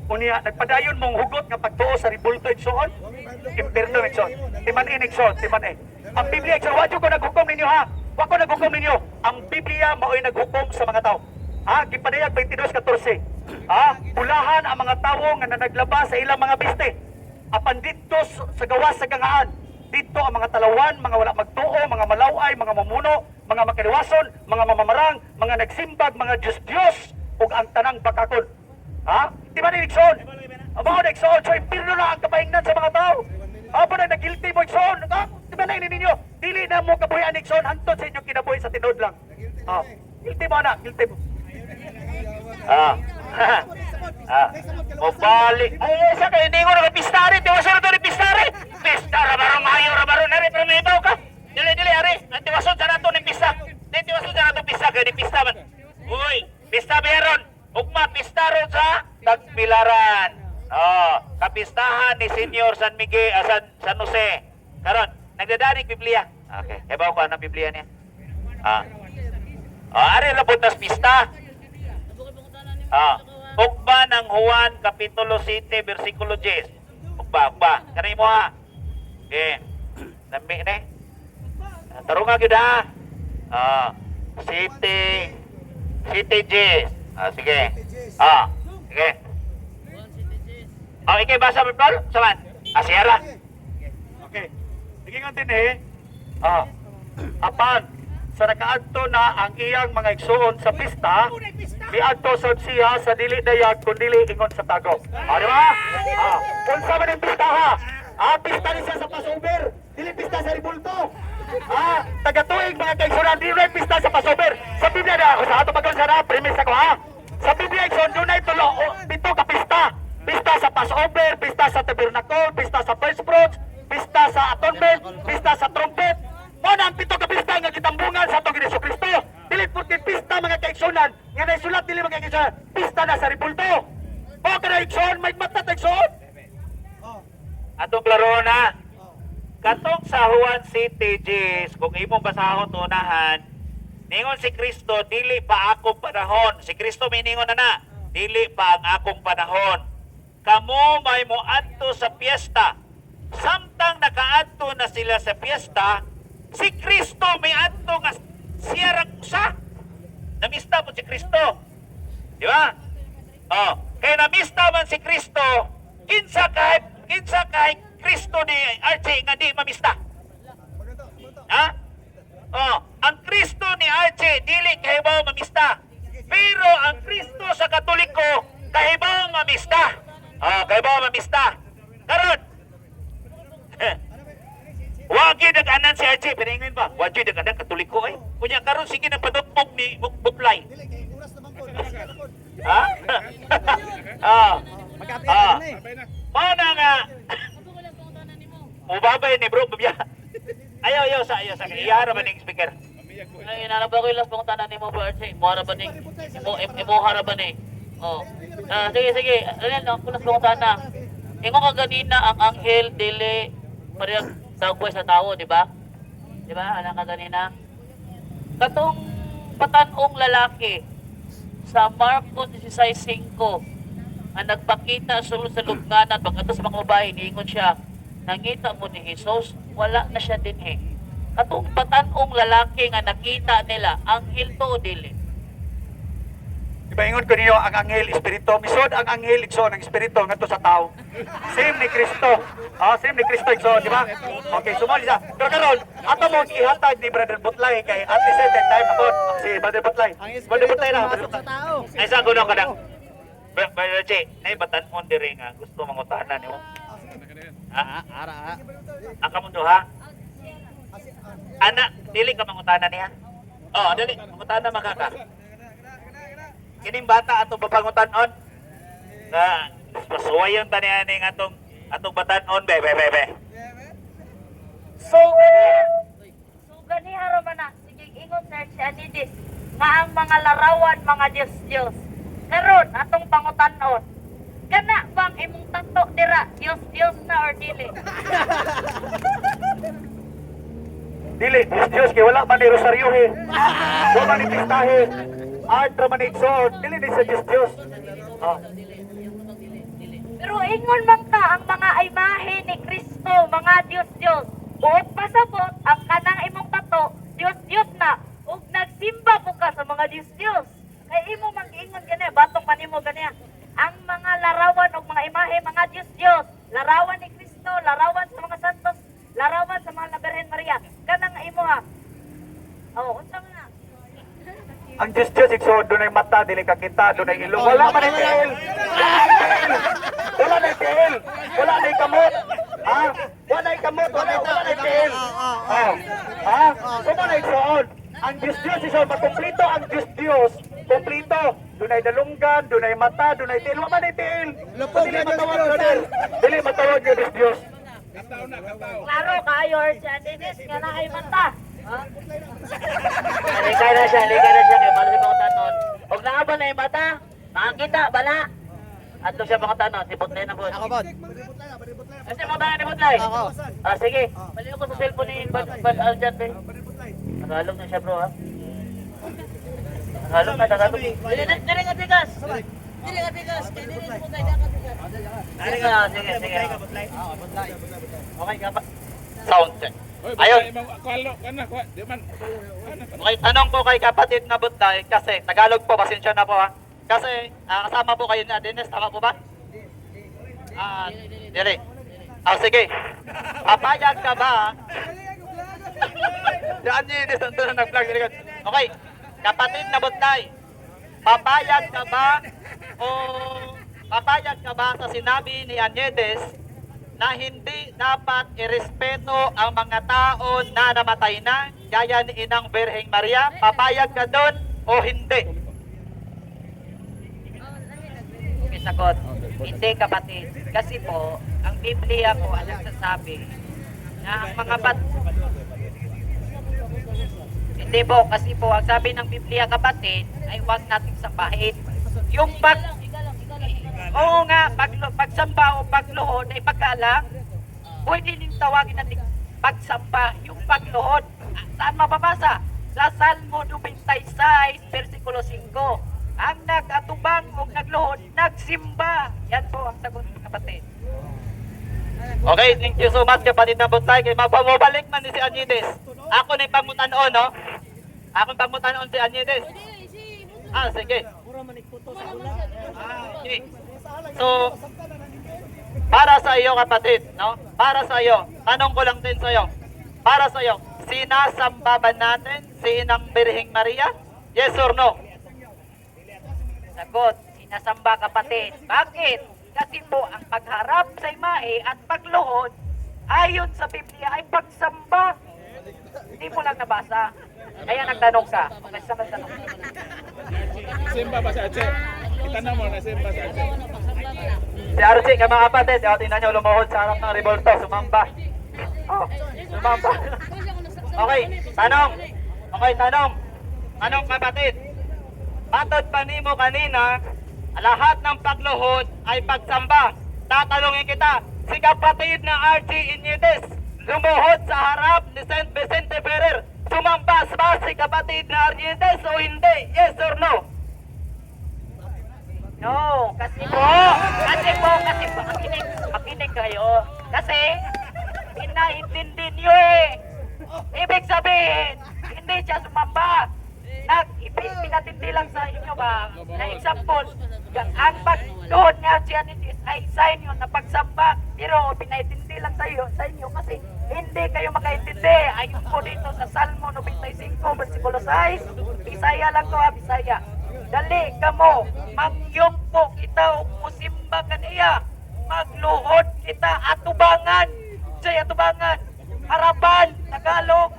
unya, nagpadayon mong hugot nga pagtuo sa ribulto, Ikson, impirno, Ikson. Timanin, Ikson, timanin. Ang Biblia, Ikson, wadyo ko naghukom ninyo, ha? Wako naghukom ninyo. Ang Biblia, mao'y naghukom sa mga tao. Ha? Gipadayag 22:14. Ha? Pulahan ang mga tao nga naglaba sa ilang mga biste. Apan dito sa gawas sa gangaan, dito ang mga talawan, mga wala magtuo, mga malaway, mga mamuno, mga makaliwason, mga mamamarang, mga nagsimbag, mga Diyos-Diyos, ug ang tanang bakakon. Ha? Di ba ni Nixon? Amo na Nixon, so impirno na ang kapaingnan sa mga tao. Amo na nag-guilty mo Nixon. Ha? Di ba na ninyo? Dili na mo kabuhian Nixon, hantod sa inyong kinabuhi sa tinod lang. Ha? Guilty mo na, guilty mo. Mabalik. Ay, sa kayo, hindi ko nakapistari. Tiwason na ito ni pistari. Pista, rabarong mayo, rabarong nari. Pero may ibaw ka. Dili, are. Tiwason sa nato ni pista. Tiwason sa nato pista. Kaya ni pista man. Uy, pista meron. Ugma, pista ron sa Tagbilaran. Kapistahan ni Senior San Miguel, San Jose. Karon, nagdadanig Biblia. Okay, ibaw ko ang Biblia niya. Ari labot nas pista. Ugba ng Juan Kapitulo 7 versikulo 10. Ugba. Kanay mo ha. Okay. Lambi na eh. Tarunga gyud ha. City 10. Sige. Sige. Ikay basa mo Paul? Saman. Sierra. Okay. Sige nga din eh. Apan, sa nakaadto na ang iyang mga igsuon sa pista, miadto sa siya sa dili dayag kung dili ingon sa tago. Di ba? Unsa man ang pista ha? Pista ni siya sa Passover, dili pista sa ribulto. Tagatuig mga kaigsunan, dili pista sa Passover. Sa Biblia na ako sa ato pagkon sana, premise ako ha. Sa Biblia igsoon dunay tulo dito ka pista. Pista sa Passover, pista sa Tabernacle, pista sa First Fruits, pista sa Atonement, pista sa Trumpet. Muna ang pito ka pista nga kitambungan sa atong Hesus Kristo. Dili porque pista mga kaigsunan, nga naisulat dili mga kaigsunan, pista na sa ribulto. O kana igsoon, may mata ta igsoon. Atong klaro na. Katong sa Juan City, Jis, kung imong basahon unahan, ningon si Kristo, dili pa akong panahon. Si Kristo miningon na, dili pa ang akong panahon. Kamo may moadto sa piyesta. Samtang nakaadto na sila sa piyesta, si Kristo may adto nga siya rakusa. Namista mo si Kristo. Di ba? Kaya namista man si Kristo, kinsa kay Kristo ni Archie nga di mamista. Ha? Ang Kristo ni Archie dili kahibaw mamista. Pero ang Kristo sa Katoliko kahibaw mamista. Kahibaw mamista. Karon. Wag yun nag-anan si Archie, piningin ba? Wag yun nag-anan Katoliko eh. Kunya karon sige nang padugtog ni Buklay. Ha? Mana nga. Ubabay ni bro, babya. Ayaw sa iyara ba ning speaker? Ay, naraba ko yung last pangutanan ni mo, bro Archie. Muhara ba ni? Imuhara ba ni? Sige. Ano, kulas pangutanan. Ingo ka ganina ang anghel dili parehag dagway sa tao, di ba? Di ba? Ano ka ganina? Katong patanong lalaki sa Marcos 16:5 ang nagpakita sulod sa lubnganan pagkatapos sa mga babae, niingon siya, nangita mo ni Jesus, wala na siya din eh. Katong patanong lalaki nga nakita nila, anghel to o dili? Ibaingon ko ninyo ang anghel espiritu. Misod ang anghel igsoon ang espiritu ngadto sa tao. Same ni Kristo. Same ni Kristo igsoon, di ba? Okay, sumali siya. Pero karon, ato mo ihatag ni Brother Butlay kay at the same time ako si Brother Butlay. Brother Butlay na. Ay sa kuno ka na. Brother Che, nay batan-on diri nga gusto mangutanan nimo. Ang kamundo ha? Ana, dili ka mangutanan niya? Oh, dili, mangutanan makaka. Kining bata atong papangutan-on. Na pasuwayon ta niya ning atong batan-on be. So gani haraman na sige ingon sir si Anidis nga ang mga larawan mga Diyos karon atong pangutanon kana bang imong tato dira Diyos na or dili? Dili, Diyos kay wala man ni rosaryo he. Wala man ni pistahe. Art man ni igsoon. Dili ni sa Diyos. Pero ingon man ta ang mga imahe ni Kristo mga Diyos buot pasabot ang kanang imong tato Diyos na ug nagsimba mo ka sa mga Diyos kay imo man giingon gani batok man imo gani ang mga larawan ug mga imahe mga Diyos larawan ni Kristo larawan sa mga santos larawan sa mga Birhen Maria kanang imo ha unsa nga Ang Diyos igsoon dunay mata dili ka kita, dunay ilong. Wala man ni tiil. Wala ni tiil. Wala ni kamot. Wala ni kamot, wala ni tiil. Kuma na igsoon. Ang Diyos igsoon makumpleto ang Diyos. Kumpleto. Dunay dalunggan, dunay mata, dunay tiil. Wala man ni tiil. Dili matawag brother. Dili matawag yung Diyos. klaro kaayo si Anidis nga naay mata Ligay na siya kay balo sa pangutanon. Og naa ba na yung mata? Nakakita bala. Ato siya pangutanon, si Butlay na po. Ako ba? Kasi mo tayo ni Butlay. Ako. Sige. Baliw ko sa cellphone ni Bad Aljan be. Tagalog na siya bro ha. Tagalog. Dili nga bigas. Sige. Okay ka pa. Sound check. Ayun. Okay, tanong ko kay kapatid na Butlay kasi Tagalog po, pasensya na po ha. Kasi kasama po kayo na Dennis, tama po ba? Dili. Sige. Papayag ka ba? Diyan niyo, ito na nag-vlog. Okay, kapatid na Butlay, papayag ka ba sa sinabi ni Anyedes na hindi dapat irespeto ang mga tao na namatay na, gaya ni Inang Birheng Maria? Papayag ka doon o hindi? Sagot, hindi kapatid. Kasi po, ang Biblia po ang nagsasabi na ang mga hindi po, kasi po, ang sabi ng Biblia kapatid ay huwag nating sambahin. Yung oo nga, pagsamba o pagluhod ay pagkaalam, pwede ning tawagin natin pagsamba, yung pagluhod. Saan mababasa? Sa Salmo 96, versikulo 5. Ang nag-atubang o nagluhod, nagsimba. Yan po ang sagot ng kapatid. Okay, thank you so much kapatid na Butlay. Kay mabalik man ni si Anyedes. Ako na yung pangutanon, no? Ako yung pangutanon si Anyedes. Sige. Okay. So, para sa iyo kapatid, no? Para sa iyo, tanong ko lang din sa iyo. Para sa iyo, sinasamba ba natin si Inang Birheng Maria? Yes or no? Sagot, sinasamba kapatid. Bakit? Kasi po ang pagharap sa imahe at pagluhod ayon sa Biblia ay pagsamba. Hindi mo lang nabasa. Kaya nagtanong ka. Kasi magtanong ka. Simba ba sa Ache? Itanong mo na simba sa Ache. Si Archie, kay mga kapatid, tingnan nyo, lumuhod sa harap ng revolto, sumamba. Sumamba. Okay, tanong. Tanong kapatid. Matod pa nimo kanina, lahat ng pagluhod ay pagsamba. Tatanungin kita, si kapatid na Archie Inyedes, lumuhod sa harap ni St. Vicente Ferrer, sumambas ba si kapatid na Inyedes o hindi? Yes or no? No, kasi po, makinig kayo. Kasi, inaintindi niyo eh. Ibig sabihin, hindi siya sumamba. Pinatindi lang sa inyo ba, na example, ang pagdoon nga siya ay sign yun na pagsamba, pero pinaitindi lang sa inyo kasi hindi kayo makaintindi. Ayon po dito sa Salmo 95, versikulo 6, Bisaya lang to ha, Bisaya. Dali kamo, magyumpo kita o musimba kaniya, magluhod kita atubangan, say atubangan, harapan, Tagalog.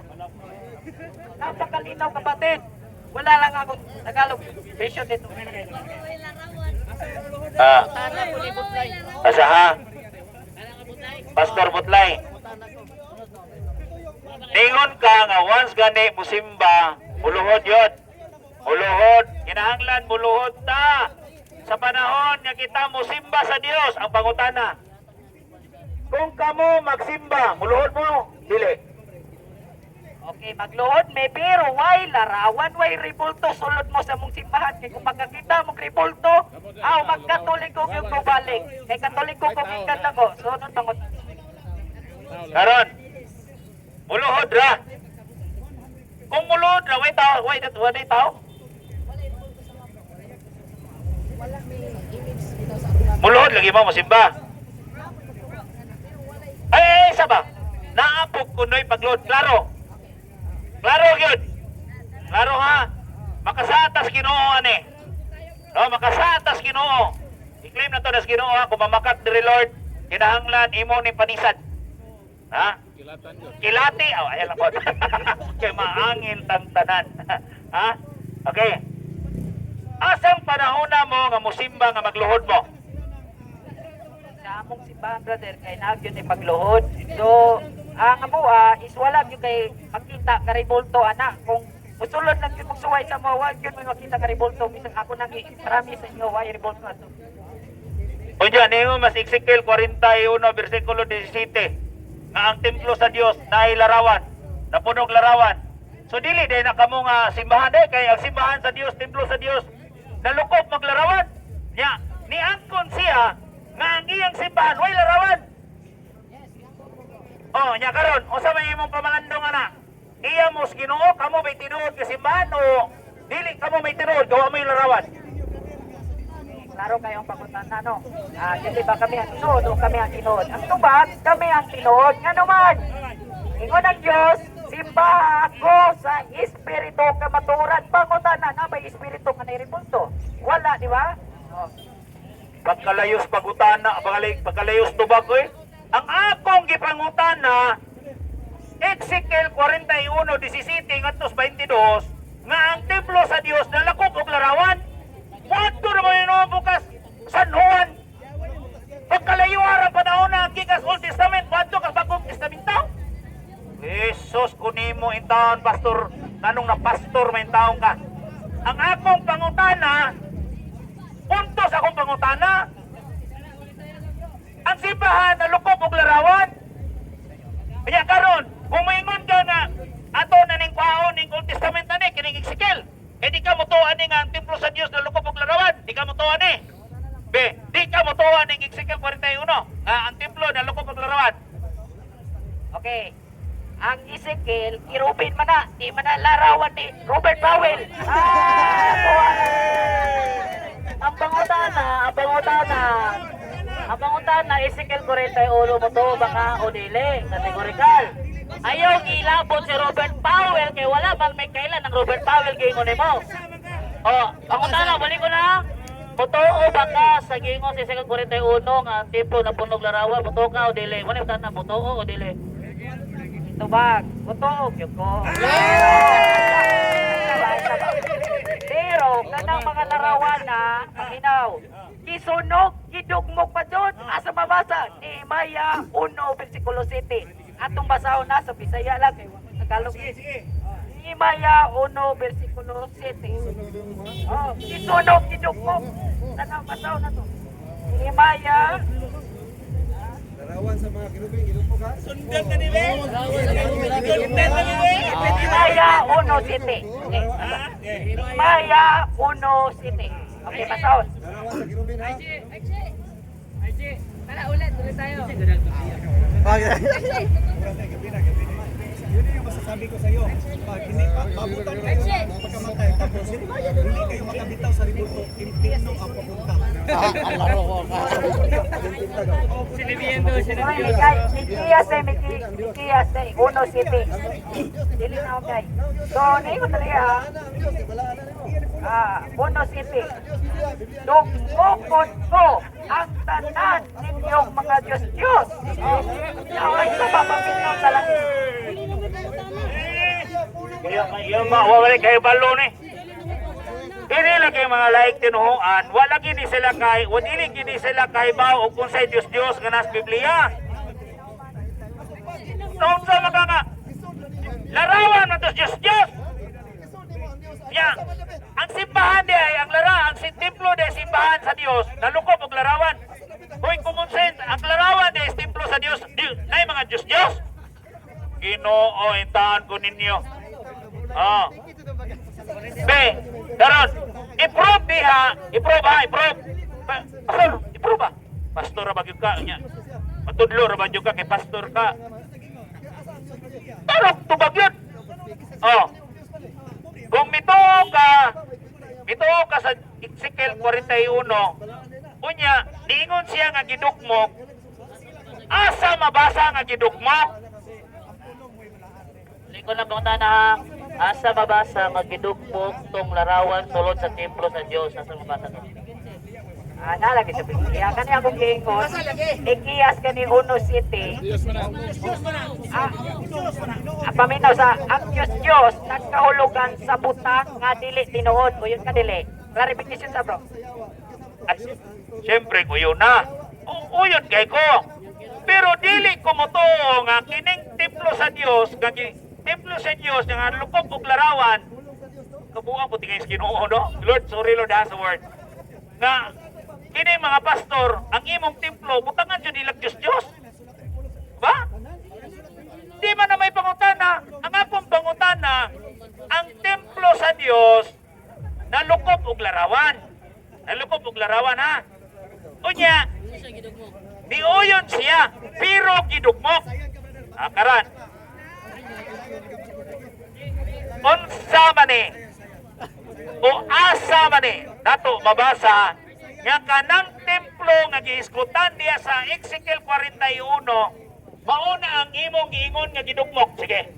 Napakalinaw kapatid. Wala lang akong Tagalog version dito. Asa ha? Pastor Butlay. Ningon ka nga once gani musimba, muluhod yun. Muluhod, kinahanglan muluhod ta. Sa panahon nga kita musimba sa Dios, ang pangutana. Kung kamo magsimba, muluhod mo, dili. Okay, magluhod may pero why larawan, why ribulto sulod mo sa mong simbahan. Kaya kung magkakita mong ribulto, magkatoliko yung kubalik. Kay katoliko kung ikan na ko. Sunod bangot. Karon, muluhod ra. Kung muluhod ra, way tao, way tao. Muluhod lagi mo musimba. Ay, saba. Naapog kunoy pagluhod, klaro. Klaro yun. Klaro ha. Makasatas Ginoo ani. No, makasatas Ginoo. I-claim na to nas Ginoo ha. Kung mamakat diri Lord, kinahanglan imo ni panisan. Ha? Kilati. Oh, ayan lang po. Kay maangin tantanan. Ha? Okay. Asang panahon na mo nga musimba nga magluhod mo? Sa among simbahan, brother, kay nagyon ni pagluhod. So, ang abuha is wala yung kay makita karibulto anak. Kung musulod lang yung magsuway sa mo, wag yun may makita karibulto. Bisang ako nang marami sa inyo, why ribulto ato. Unya, niyo mas Ezekiel 41, versikulo 17. Nga ang templo sa Dios na larawan, napunog larawan. So dili day na kamo nga simbahan day kay ang simbahan sa Dios, templo sa Dios, nalukop maglarawan. Nya, ni angkon siya nga ang iyang simbahan way larawan. Oh, nya karon, usa may imong pamalandong ana. Iya mo Ginoo, kamo may tinuod ka simbahan o dili kamo may tinuod, gawa mo yung larawan. Klaro kayong pagutan na, no? Dili ba kami ang tinuod o kami ang tinuod? Ang tubag, kami ang tinuod. Nga naman, ingon ang Diyos, simba ako sa Espiritu kamaturan. Pagutan na may Espiritu ka na iribulto. Wala, di ba? Oh. Pagkalayos pagutana, pagkalayos tubag ko eh. Ang akong gipangutana, Ezekiel 41:17 ngadtos 22, nga ang templo sa Dios nalakop og larawan. Wadto na mo bukas San Juan. Pagkalayo ara panahon na gikas Old Testament, wadto ka Bagong Testamento. Jesus kunimo intawon pastor, nanong na pastor may taong ka. Ang akong pangutana, puntos akong pangutana, ang simbahan nalukop og larawan. Kaya karon, kung maingon ka na ato na ning kwaon ning Old Testament ani kining Ezekiel, di ka motuan ni nga ang templo sa Dios nalukop og larawan, di ka motuan ni. Be, di ka motuan ning Ezekiel 41, ang templo nalukop og larawan. Okay. Ang Ezekiel, kirubin man na, di man na larawan ni Robert Powell. Ang pangutana, Ezekiel 41 mo to, baka o dili, kategorikal. Ayaw gilabot si Robert Powell, kay wala bang may kailan ang Robert Powell gingon mo. O, pangutana, balik ko na. Motoo baka sa gingon si Ezekiel 41 nga templo na punog larawan, motoo ka o dili. Muna yung tana, motoo o dili. Tubag, butog, yun ko. Pero, kanang mga larawan na, mahinaw. Kisunog, kidugmog pa doon. Asa mabasa? Nehemia 1, versikulo 7. Atong basahon na sa Bisaya lang. Kaya Tagalog. Nehemia 1, versikulo 7. Oh, kisunog, kidugmog. Tanang basahon na to. Nehemia. Larawan sa mga kirubing, ilumog ha? Nehemia 1:7. Nehemia 1:7. Okay, pasahon. Larawan sa kirubing ha? Para ulit, tuloy tayo. Okay. Yun yung masasabi ko sa iyo. Pag hindi pa pabutan kayo pagkamatay, tapos hindi kayo makabitaw sa ributo, impino ang papunta. Mikiyas eh, Uno City. Dili na okay. So, naikot talaga Uno City. Dugmukod ko ang tanan ninyong mga Diyos-Diyos. Naway ko papapinaw sa langit. Yung mawawala kayo balo ni. Dili lang kayo mga laik tinuhuan, wala gini sila kay, wadili gini sila kay bao o kung sa Diyos nga nas Biblia. Noon sa mga larawan na to Diyos. Ya, ang simbahan di ay ang lara, ang templo di ay simbahan sa Dios, nalukop og larawan. Hoy kumonsen, ang larawan di ay templo sa Dios, nay mga Diyos. Ginoo intaan ko ninyo. Oh. Be, daron, i-prove diha, i-prove. Pastor, i-prove ba? Pastor ra ba gyud ka nya? Matudlo ra ba gyud ka kay pastor ka? Tarok tubag yun. Oh. Kung mituo ka sa Ezekiel 41, unya, niingon siya nga gidukmok, asa mabasa nga gidukmok? Liko na pang tanah, asa mabasa magidugmok tong larawan sulod sa templo sa Dios. Asa mabasa to? Nalagi sa Biblia. Kani akong giingon, Ikiyas kani Uno City. Paminaw sa ang Diyos nagkahulugan sa butang nga dili tinuod. Uyon ka dili. Clarification sa bro. At siyempre kuyo na. Uyon kay ko. Pero dili ko mo to nga kining templo sa Dios, nga templo sa Dios nga lukop og larawan. Kabuang puti kay Ginoo no. Lord, sorry Lord, has a word. Nga kini mga pastor, ang imong templo butangan jud ilag Diyos. Ba? Di man na may pangutana. Ang akong pangutana, ang templo sa Dios nalukop og larawan. Nalukop og larawan ha. Unya, niuyon siya, pero gidugmok. Karan. Unsa man ni o asa man ni nato mabasa nga kanang templo nga giiskutan diya sa Ezekiel 41 mauna ang imong giingon nga gidugmok. Sige.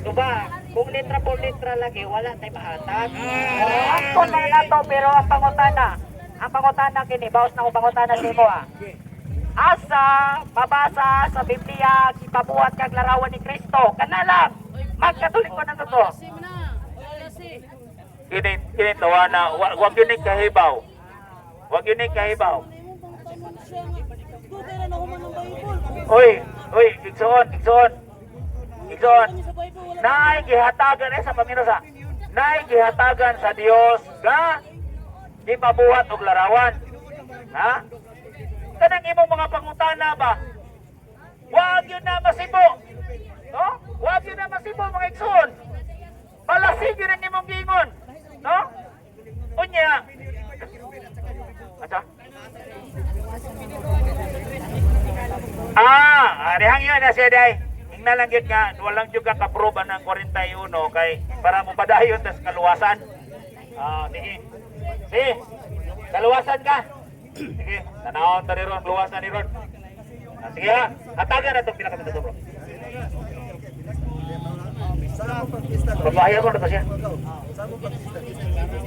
Diba, kung litra por litra lagi, wala tayo mahatag. Ako na na to, pero ang pangutana kini, bawas na akong pangutana sa imo Asa, mabasa sa Biblia, ipabuhat kag larawan ni Kristo. Kanalang, magkatulik ko ng totoo. Kini tawana, wag yun yung kahibaw. Wag yun yung kahibaw. Uy, igsoon. Naay gihatagan sa paminosa. Naay gihatagan sa Dios nga ipabuhat og larawan. Ha? Kanang imong mga pangutana ba? Wag yun na masibo. No? Wag yun na masibo mga igsoon. Palasig yun ang imong giingon. No? Unya. Asa? Arihang yun na siya day. Ingna lang yun nga, walang juga kaproba ng 41 kay para mo padayon tas kaluwasan. Sige, kaluwasan ka. Sige, tanawon ta ni Ron, luwasan ni Ron. Sige ha, hatagan na itong pinakabito bro. Babahayag ko na to siya.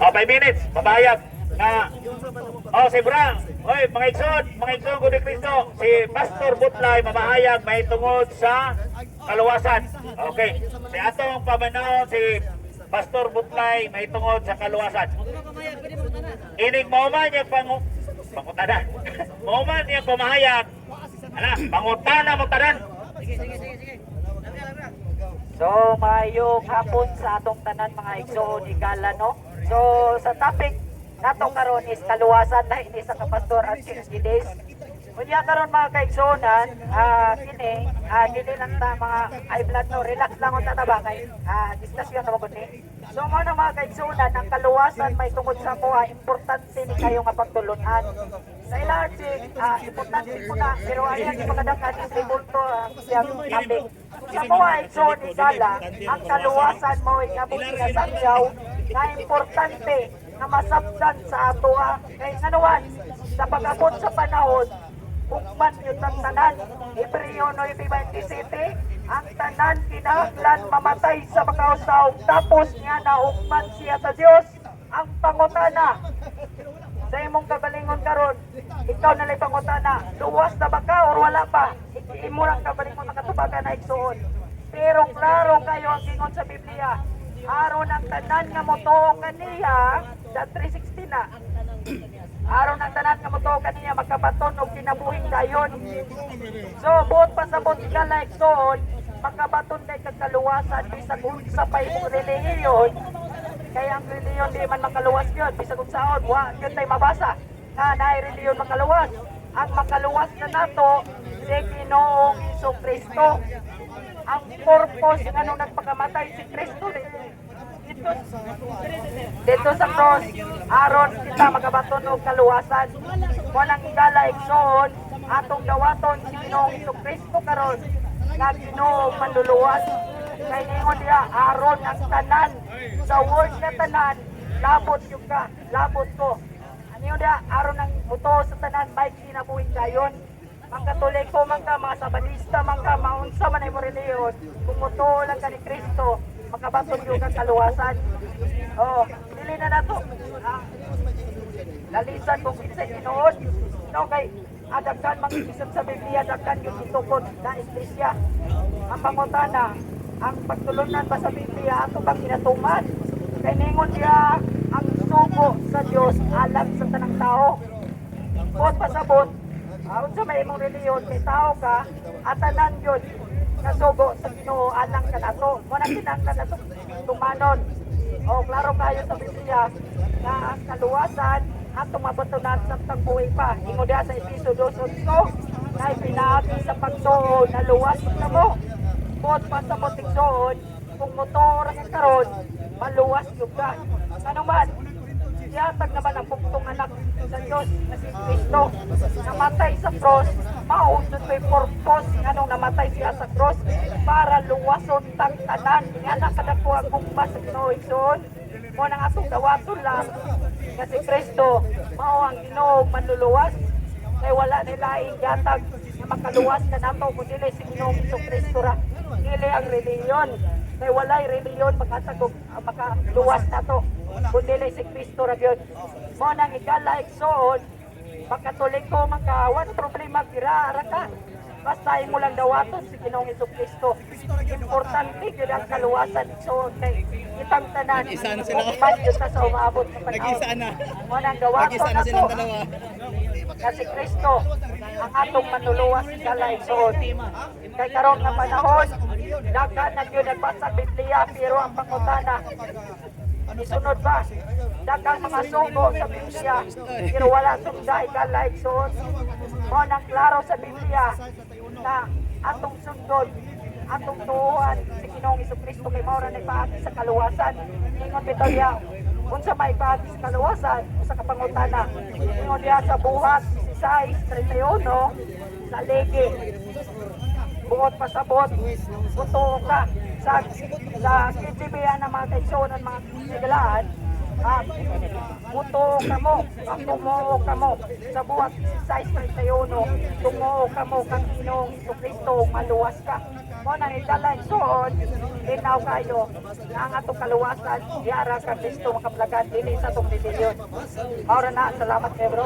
5 minutes, babahayag. Si Bra, mga igsoon ko ni Cristo, si Pastor Butlay, mamahayag, may tungod sa kaluwasan. Okay, si atong pamanahon, si Pastor Butlay, may tungod sa kaluwasan. Inig mauman niya pangutana. Mauman niya pamahayag. Pangutana mo tanan. So, mayong hapon sa atong tanan mga igsoon igala, no? So, sa topic nato karon is kaluwasan na ini sa kapastor at 60 days. Kunya karon mga kaigsuonan, dili lang ta mga high blood no, relax lang unta ta ba kay diskusyon ta mo ni. So mo na mga kaigsunan, ang kaluwasan may tungod sa kuha, importante ni kayo nga pagtulunan. Sa ilarching, importante po na, pero ayan, di magadakan yung tribulto siyang kambing. Sa kuha, igsoon igala, ang kaluwasan mo ay kabuti na sangyaw, na importante na masabdan sa ato kay nanuwan, sa pag-abot sa panahon, hukman yun ang tanan, Hebreo 9:27, ang tanan kinahanglan mamatay sa makausaw, tapos niya na hukman siya sa Dios. Ang pangutana sa imong kagalingon karon, ikaw nalay pangutana, luwas na ba ka or wala pa? Imo lang kagalingon makatubagan na igsuon. Pero klaro kayo ang gingon sa Biblia, aron ang tanan nga motuo kaniya, sa 3:16 na. Aron ang tanan nga motuo kaniya magkabaton og kinabuhing dayon. So buot pa sa buot igala igsuon, makabaton kay kagkaluwasan bisag unsa pa imong relihiyon. Kaya ang reliyon di man makaluwas yun, bisag unsaon, wa yun tay mabasa na naay reliyon makaluwas. Ang makaluwas na nato si Ginoong Jesucristo. Ang purpose nga nung nagpakamatay si Kristo dito sa cross, aron kita magabaton og kaluwasan. Walang igala igsoon, atong dawaton si Ginoong Jesucristo karon nga Ginoong manluluwas. Kay ningon diya, aron ang tanan sa word na tanan, labot yung ka, labot ko. Ano diya, aron ang buto sa tanan, may kinabuhin dayon. Mga Katoliko man ka, mga Sabadista man ka, maunsa man ay mo reliyon, kung muto lang ka ni Kristo, makabaton yung kang kaluwasan. Oh, dili na nato. Lalisan kung kinsay Ginoon. No, kay adagkan mangisip sa Biblia, adagkan yung itukod na iglesia. Ang pangutana, ang pagtulunan ba sa Biblia, ato bang kinatuman? Kay ningon diya, ang sugo sa Dios alam sa tanang tao. Bot pasabot, sa may imong reliyon, may tao ka, at tanan yun, nasugo sa Ginoo alang ka nato. Muna kinanglan na tumanon. O, klaro kayo sa Biblia, na ang kaluwasan, at tumabatunan sa tagbuhay pa. Ingo diya sa Episodio 8, na ipinaagi sa pagtuo na luwas na mo. Bot pa sa motiksoon, kung motor ang karon, maluwas yung ka. Ano man, yatag naman ang puktong anak sa Diyos na si Kristo. Namatay sa cross, maunod may purpose anong namatay siya sa cross para luwason tang tanan. Nga nakadako ang kumbas sa Ginoon. Mo nang atong dawaton lang na si Kristo, mao ang Ginoo manluluwas. Kay wala nila yatag na makaluwas ka nato kung dili si Ginoong Kristo ra. Dili ang reliyon. Kay walay reliyon makatagog makaluwas nato kung dili si Kristo ra gyud. Mo nang igala igsoon, makatoliko man ka, wat problema gira ra ka. Basta imo lang dawaton si Ginoong Kristo. Importante gyud ang kaluwasan igsoon kay itang tanan. Upat gyud sa umaabot sa panahon. Mo nang dawaton nato. Kasi Kristo ang atong manluluwas igala igsoon. Kay karon nga panahon, daghan na gyud nagbasa Biblia pero ang pangutana isunod ba? Daghang mga sugo sa Biblia pero wala sunda igala igsoon. Mo nang klaro sa Biblia na atong sundon, atong tuuhan si Ginoong Jesucristo kay mao ra nagpaagi sa kaluwasan. Ingon bitaw diya, unsa may paagi sa kaluwasan sa kapangutana. Ingon diya sa buhat 16:31 sa legi. Buot pasabot, buto ka sa KTV ng mga kaigsunan, mga sigalaan. Buto ka mo, tumuo ka mo sa buhat 16:31, tumuo ka mo kang Ginoong Jesucristo, maluwas ka. Mo nang idala igsoon, linaw kayo na ang atong kaluwasan, yara ka Kristo makaplagan dili sa atong reliyon. Maura na, salamat kay bro.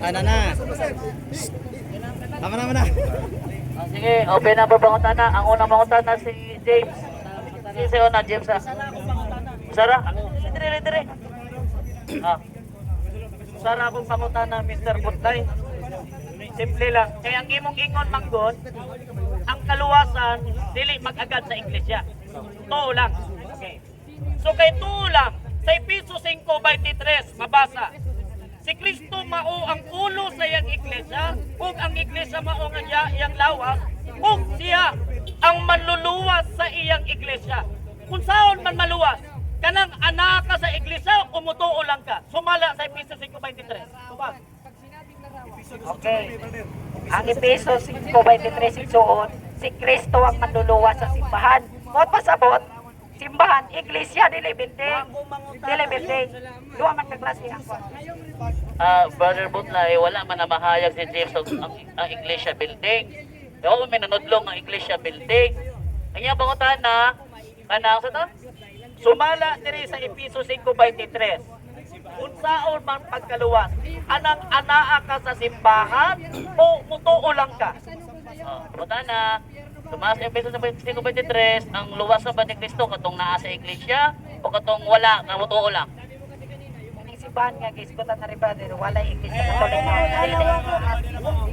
Ano na? Tama na. Sige, open na po pangutana. Ang unang pangutana si James. Si una, James ha. Sara? Dire. Sara akong pangutana, Mr. Butlay. Simple lang. Kaya ang imong ingon manggon, ang kaluwasan dili mag-agad sa iglesia. Tuo lang. Okay. So kay tuo lang, sa Episo 5:23 mabasa. Si Kristo mao ang ulo sa iyang iglesia, ug ang iglesia mao nga iyang lawas, ug siya ang manluluwas sa iyang iglesia. kung saan man maluwas, kanang anak ka sa iglesia, umutuo lang ka. Sumala sa Efesios 5:23. Subag. Okay. Ang Efeso 5:23 igsuon, si Kristo ang manluluwas sa simbahan. Mo pasabot, simbahan, iglesia, dili building. Dili building. Duha man ka klase ang kwan. Brother Butlay, wala man na mahayag si James ang Iglesia Building. Yung may nanudlong ang Iglesia Building. Kanya bangutan na, kanang sa to? Sumala diri sa Efeso 5:23. Kung saan man pagkaluwas, anang anaa ka sa simbahan o mutuo lang ka. Bangutan na, tumaas yung Efeso 5:23, ang luwas sa ba ni Kristo, katong naa sa Iglesia, o katong wala, kamutuo lang. Ang simbahan nga gisgutan na rin brother, wala iglesia Katoliko.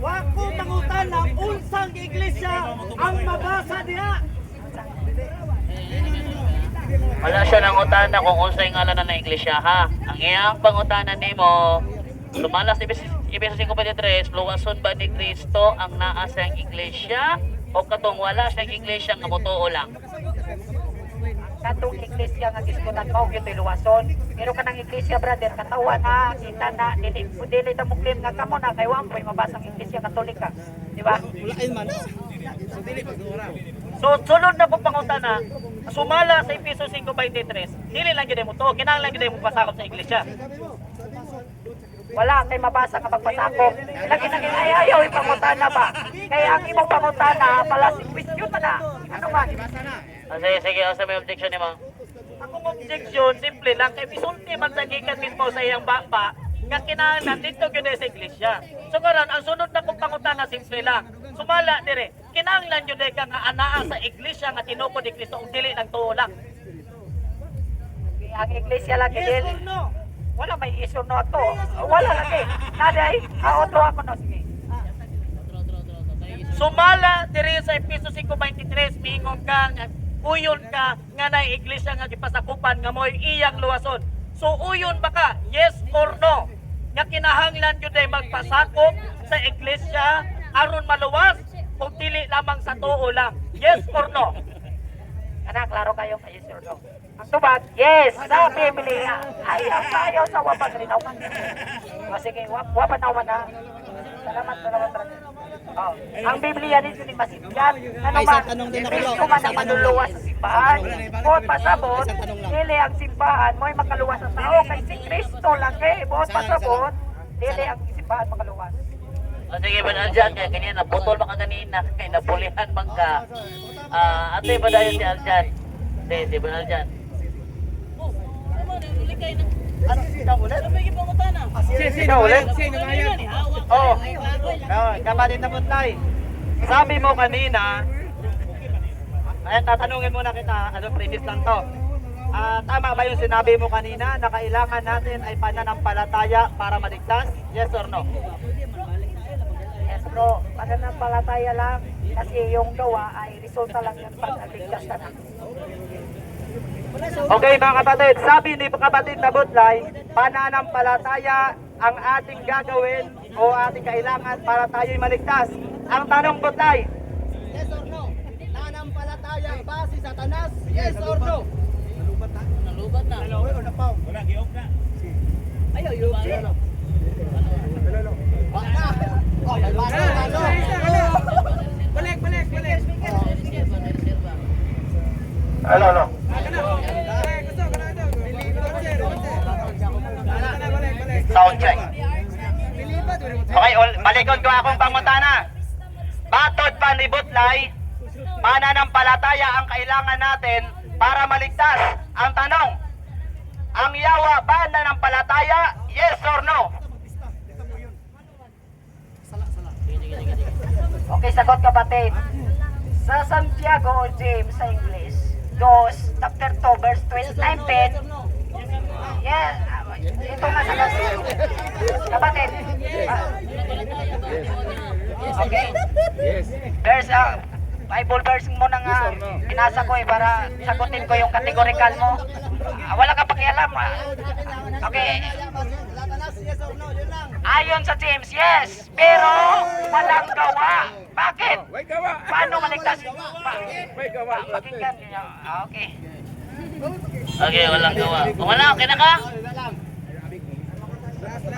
Wako mangutan na unsang iglesia ang mabasa diha. Wala siya nang utana kung unsay ngalan na iglesia ha. Ang iyang pangutana nimo, lumalas Efeso 5:23, luwason ba ni Kristo ang naa sa iglesia o katong wala siyang iglesia nga mutuo lang? Katong iglesia nga gisgutan mo gyud luwason. Pero kanang iglesia brother, katawan na, kita na, dili ta mo claim nga kamo na kay wa mo mabasang iglesia Katolika. Di ba? Walain man. So dili pagdura. So, sulod na kong pangutana, sumala sa Efeso 5:23, dili lang gid mo to, kinahanglan gid mo pasakop sa iglesia. Wala kay mabasa nga magpasakop. Lagi na ayaw ipangutana ba? Kaya ang imong pangutana pala si question man na. Ano man? Sige, asa may objection nimo? Akong objection, simple lang, kay misulti man sa gikan mismo sa iyang baba, nga kinahanglan dito gyud sa iglesia. So karon ang sunod na kong pangutana simple lang. Sumala dire, kinahanglan gyud ka nga anaa sa iglesia nga tinuod ni Kristo ug dili lang tuo lang. Ang iglesia lagi dili. Wala may iso no to. Wala lagi. Naday, auto ako no sige. Sumala diri sa Efeso 5:23, miingon ka nga uyon ka nga na iglesia nga gipasakupan nga mo'y iyang luwason. So uyon ba ka? Yes or no? Nga kinahanglan gyud ay magpasakop sa iglesia aron maluwas o dili lamang sa tuo lang. Yes or no? Kana klaro kayo kay yes or no? Ang tubag, yes, sa Biblia. Ayaw sa wapag rin ako. Sige, wapanawan na. Salamat. Oh, ang Biblia din ni masimyan. Ano man, Kristo man ang manluluwas sa simbahan. Buot pasabot, dili ang simbahan mo'y makaluwas sa tao. Kay si Kristo lagi. Buot pasabot, dili ang simbahan makaluwas. Sige, Aljan, kaya ganyan, naputol man ka kanina, kaya napulihan man ka. Ate ba dahil si Aljan? Si Aljan. Ikaw ulit? Ikaw ulit? Oo. Kapatid na Butlay. Sabi mo kanina, ayan, tatanungin muna kita, previous lang to. Tama ba yung sinabi mo kanina na kailangan natin ay pananampalataya para maligtas? Yes or no? Yes bro, pananampalataya lang. Kasi yung gawa ay resulta lang yung pag-aligtas na lang. Okay mga kapatid, sabi ni kapatid na Butlay, pananampalataya ang ating gagawin o ating kailangan para tayo'y maligtas. Ang tanong Butlay, yes or no? Nananampalataya ba si Satanas? Yes or no? Nalubat na. Wala, giog na. Ayaw, giog na. Balik. Hello. Sound check. Okay, balikon ko akong pangutana. Batod pa ni Butlay, pananampalataya ang kailangan natin para maligtas. Ang tanong, ang yawa ba nananampalataya? Yes or no? Okay, sagot kapatid. Sa Santiago o James sa English, 2, chapter 2, verse 19. Yeah, ito nga sa kapatid. Okay. There's a Bible verse mo na nga binasa ko para sagutin ko yung categorical mo. Wala ka pakialam. Okay. Ayon sa James, yes. Pero walang gawa. Bakit? Paano maligtas? Pakinggan niyo. Okay. Okay, walang gawa. Kung wala, okay na ka?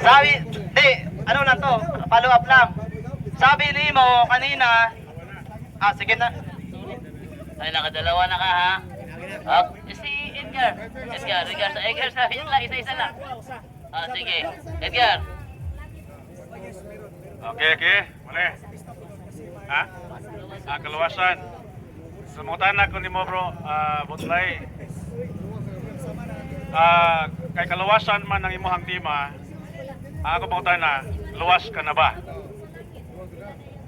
Sabi, di, ano lang to, follow up lang. Sabi ni mo kanina, sige na. Ay, nakadalawa na ka, ha? Si Edgar. Edgar, sabi lang, isa-isa lang. Sige. Edgar. Okay. Mali. Ha? Kaluwasan. Sumutan na ko ni mo bro, Butlay. Kay kaluwasan man ng imuhang tima, ako pangutan na, luwas ka na ba?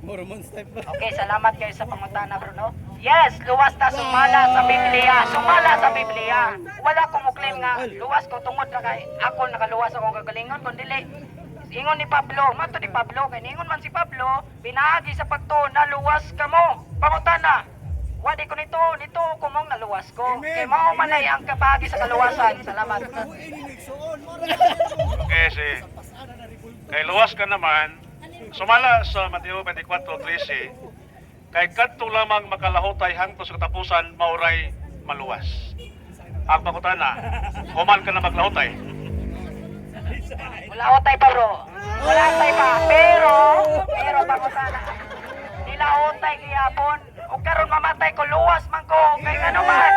Okay, salamat kayo sa pangutana, Bruno. Yes, luwas na sumala sa Biblia. Sumala sa Biblia. Wala ko mo claim nga luwas ko tungod na kay ako nakaluwas akong kagalingon kun dili. Ingon ni Pablo, mato ni Pablo kay ingon man si Pablo, pinaagi sa pagto na luwas ka mo. Pangutana. Wadi ko nito ko mong naluwas ko. Kay mao man ay ang kabagi sa kaluwasan. Salamat. Okay, kay luwas ka naman, sumala sa Mateo 24:13, kay kadto lamang makalahutay hangtod sa katapusan mauray maluwas. Ang pangutana, human ka na maglahutay. Wala otay pa bro. Wala otay pa. Pero pangutana. Nila otay gihapon. O karon mamatay ko luwas man ko. Kay ngano man.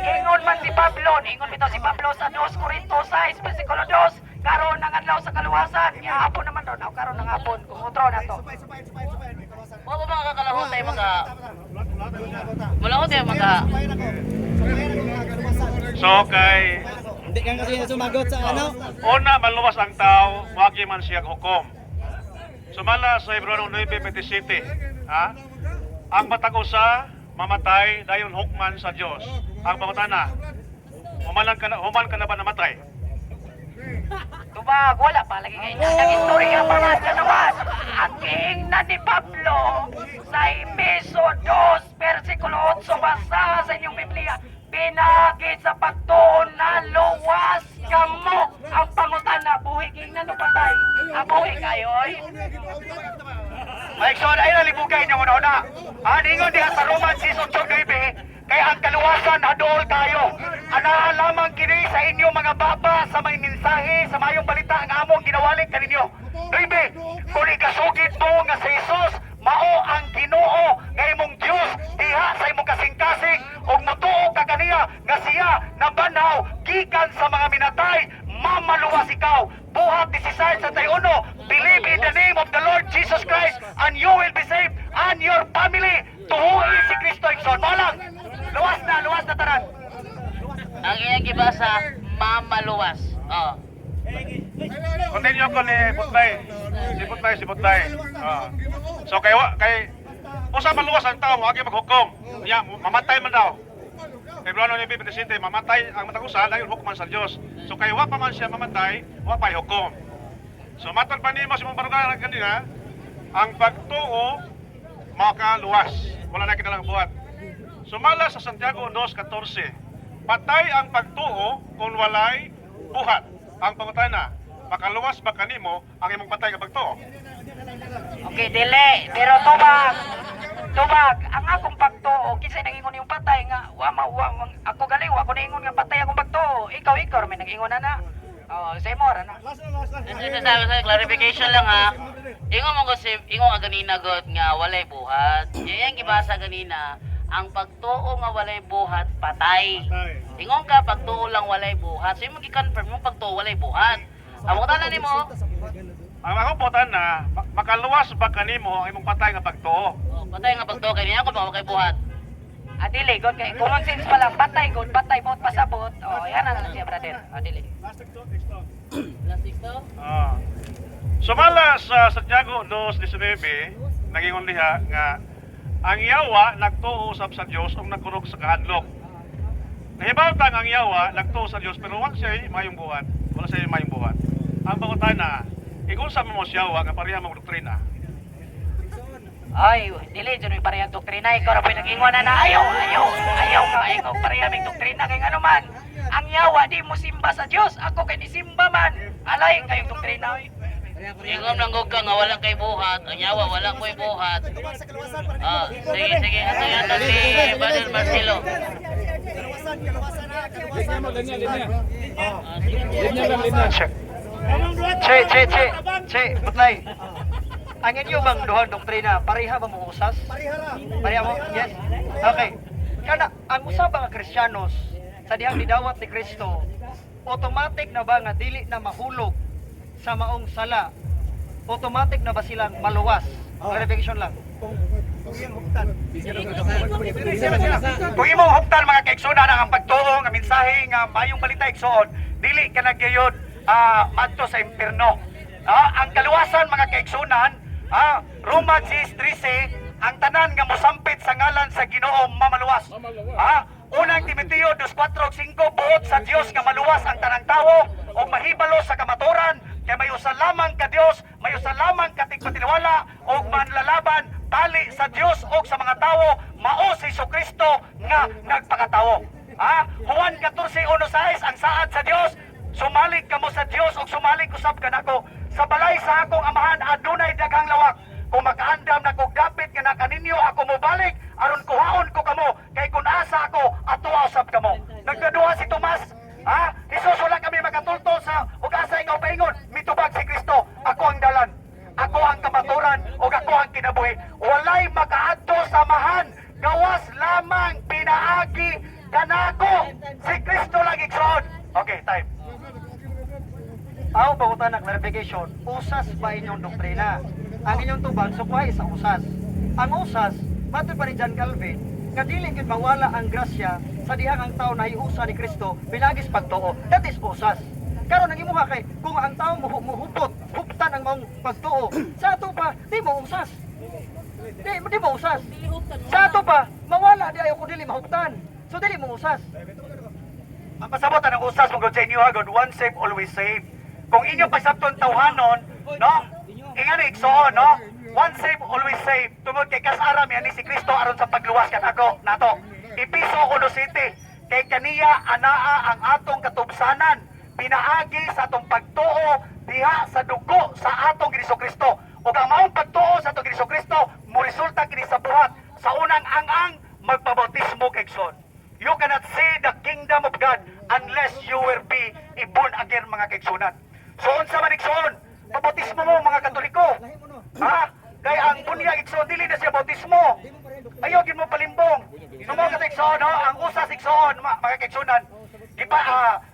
Ingon man si Pablo. Ingon bitaw si Pablo sa 2 Corintios 6 versikulo 2. Karon nang adlaw sa kaluwasan. Gihapon naman ron. Karon nang hapon. Kumutro na to. Huwag mo mga kakalahutay, malahutay, So kay Hindi kang kasi sumagot sa ano? una maluwas ang tao, wagi man siyang hukom. Sumala sa Hebreo 9:27, ha? Ang matag usa mamatay dayon hukman sa Dios. Ang pangutana, human ka na ba namatay? Tubag, wala pa lagi kayo ang istorya pa man ka naman. Ang na ni Pablo sa Efeso 2 versikulo 8 basa sa inyong Biblia. Pinagi sa pagtuon na luwas ka mo. Ang pangutana, buhi king na patay. Buhi kayo, oy. Mike, so dahil nalibugay niyo una-una. Ingon diha sa Romans season 2, kaya ang kaluwasan adol tayo. Ana lamang kini sa inyo mga baba sa may mensahe sa mayong balita ang among ginawalik kaninyo. Ribe, kung ikasugid mo nga sa Jesus, mao ang Ginoo nga imong Dios diha sa imong kasing-kasing ug matuo ka kaniya nga siya nabanaw gikan sa mga minatay, mamaluwas ikaw. Buhat 16 sa 1, believe in the name of the Lord Jesus Christ and you will be saved and your family. Tuhuin si Kristo Ikson. Malang, luwas na tanan. Ang iyang gibasa, mamaluwas. Continue ko ni Butlay. Si Butlay. So kay usa maluwas ang tao, wagi maghukom. Nya mamatay man daw. Kay Bruno ni Biblia mamatay ang matag usa dayon hukman sa Dios. So kay wa pa man siya mamatay, wa pa hukom. So matod pa nimo si mong barugaran kanina, ang pagtuo makaluwas. Wala na kinalang buhat. Sumala sa Santiago 2:14. Patay ang pagtuo kung walay buhat. Ang pangutana, makaluwas ba kanimo ang imong patay nga pagtuo? Okay, dili. Pero tubag, ang akong pagtuo, kinsa nangingon yung patay nga, ako galing, ako nangingon nga patay akong pagtuo. Ikaw, may nangingon na. Sa imo, na. Sa clarification lang, ha. Ingon mo kasi, ingon nga ganina god nga walay buhat. Yang gibasa ganina, ang pagtuo nga walay buhat, patay. Ingon ka, pagtuo lang walay buhat. So yung mag-confirm yung pagtuo walay buhat. Ang mga tanan nimo, Ang akong putan na, makaluwas ba kanimo ang imong patay nga pagtuo? patay nga pagtuo kay niya, kung baka kay buhat. Dili, god kay common sense pa lang, patay bot pasabot. Yan na lang siya, brother. Dili. Plastic to? Sumala sa Santiago 2:19, nagingon diha nga ang yawa nagtuo usab sa Dios ug nagkurog sa kahadlok. Nahibawtan ang yawa nagtuo sa Dios pero wala siya mayong buhat. Wala siya mayong buhat. Ang pangutana, igunsa mo siya wa nga pareha mong doktrina. Ay, dili dyan yung parehang doktrina. Ikaw na po yung nag-ingon na ayaw ka. Parehang may doktrina kay ano man. Ang yawa, di mo simba sa Diyos. Ako kay ni simba man. Alay kayong doktrina. Ingon lang ka nga walang kay buhat, ang yawa walang ko'y buhat. Sige, ato yan si Brother Marcelo. Che, Butlay. Ang inyo bang duhang doktrina, pareha ba mo usas? Pareha mo? Yes. Okay. Kana, ang usab nga Kristiyanos, sa dihang didawat ni Kristo, automatic na ba nga dili na mahulog sa maong sala? Automatic na ba silang maluwas? Clarification lang. Kung imong huptan mga kaigsunan ang pagtuo nga mensahe nga mayong balita igsoon, dili ka nagyayod madto sa impierno. Ang kaluwasan mga kaigsunan, Romans 6:13, ang tanan nga mosampit sa ngalan sa Ginoo mamaluwas. Unang Timoteo 2:4-5, buot sa Dios nga maluwas ang tanang tawo o mahibalo sa kamaturan, kay may usa lamang ka Dios, may usa lamang ka tigpatiliwala o manlalaban tali sa Dios o sa mga tawo, mao si Jesucristo nga nagpakatawo. Juan 14:1-6, ang saad sa Dios, sumalig kamo sa Dios o sumalig usab kanako. Sa balay sa akong amahan adunay daghang lawak. Kung makaandam na kog dapit nga nakaninyo ako mobalik aron kuhaon ko kamo, kay kun asa ako atoa usab kamo. Nagkaduha si Tomas, Jesus wala kami makatulto sa ug asa ikaw paingon, mitubag si Kristo, ako ang dalan, ako ang kamaturan ug ako ang kinabuhi. Walay makaadto sa amahan, gawas lamang pinaagi kanako si Kristo lang igsoon. Okay, time. Ako pangutan na clarification, usas ba inyong doktrina? Ang inyong tubag, sukuhay sa usas. Ang usas, matod pa ni John Calvin, nga dili gid mawala ang grasya sa dihang ang tao na iusa ni Kristo pinagis pagtuo. That is usas. Karon ang imuha kay kung ang tao muhupot, huptan ang maong pagtuo. Sa ato pa, di mo usas. Di mo usas. Sa ato pa, mawala di ayo ko dili mahuptan. So dili mo usas. Ang pasabot ang usas mong sa inyo God, once saved, always saved. Kung inyo pasabton tawhanon, no? Ingano igsoon, no? Once saved, always saved. Tungod kay kasaram yan ni si Kristo aron sa pagluwas kan ako nato. Episo 1:7, kay kaniya anaa ang atong katubsanan, pinaagi sa atong pagtuo diha sa dugo sa atong Jesucristo. Ug ang maong pagtuo sa atong Jesucristo mo resulta kini sa buhat sa unang ang magpabautismo kay igsoon. You cannot see the kingdom of God unless you will be born again mga kaigsunan. So unsa man igsoon? Pabautismo mo mga Katoliko. Kaya ang bunyag igsoon dili na siya bautismo. Ayaw gid mo palimbong. Sumo ka igsoon, no? Ang usas igsoon mga kaigsunan.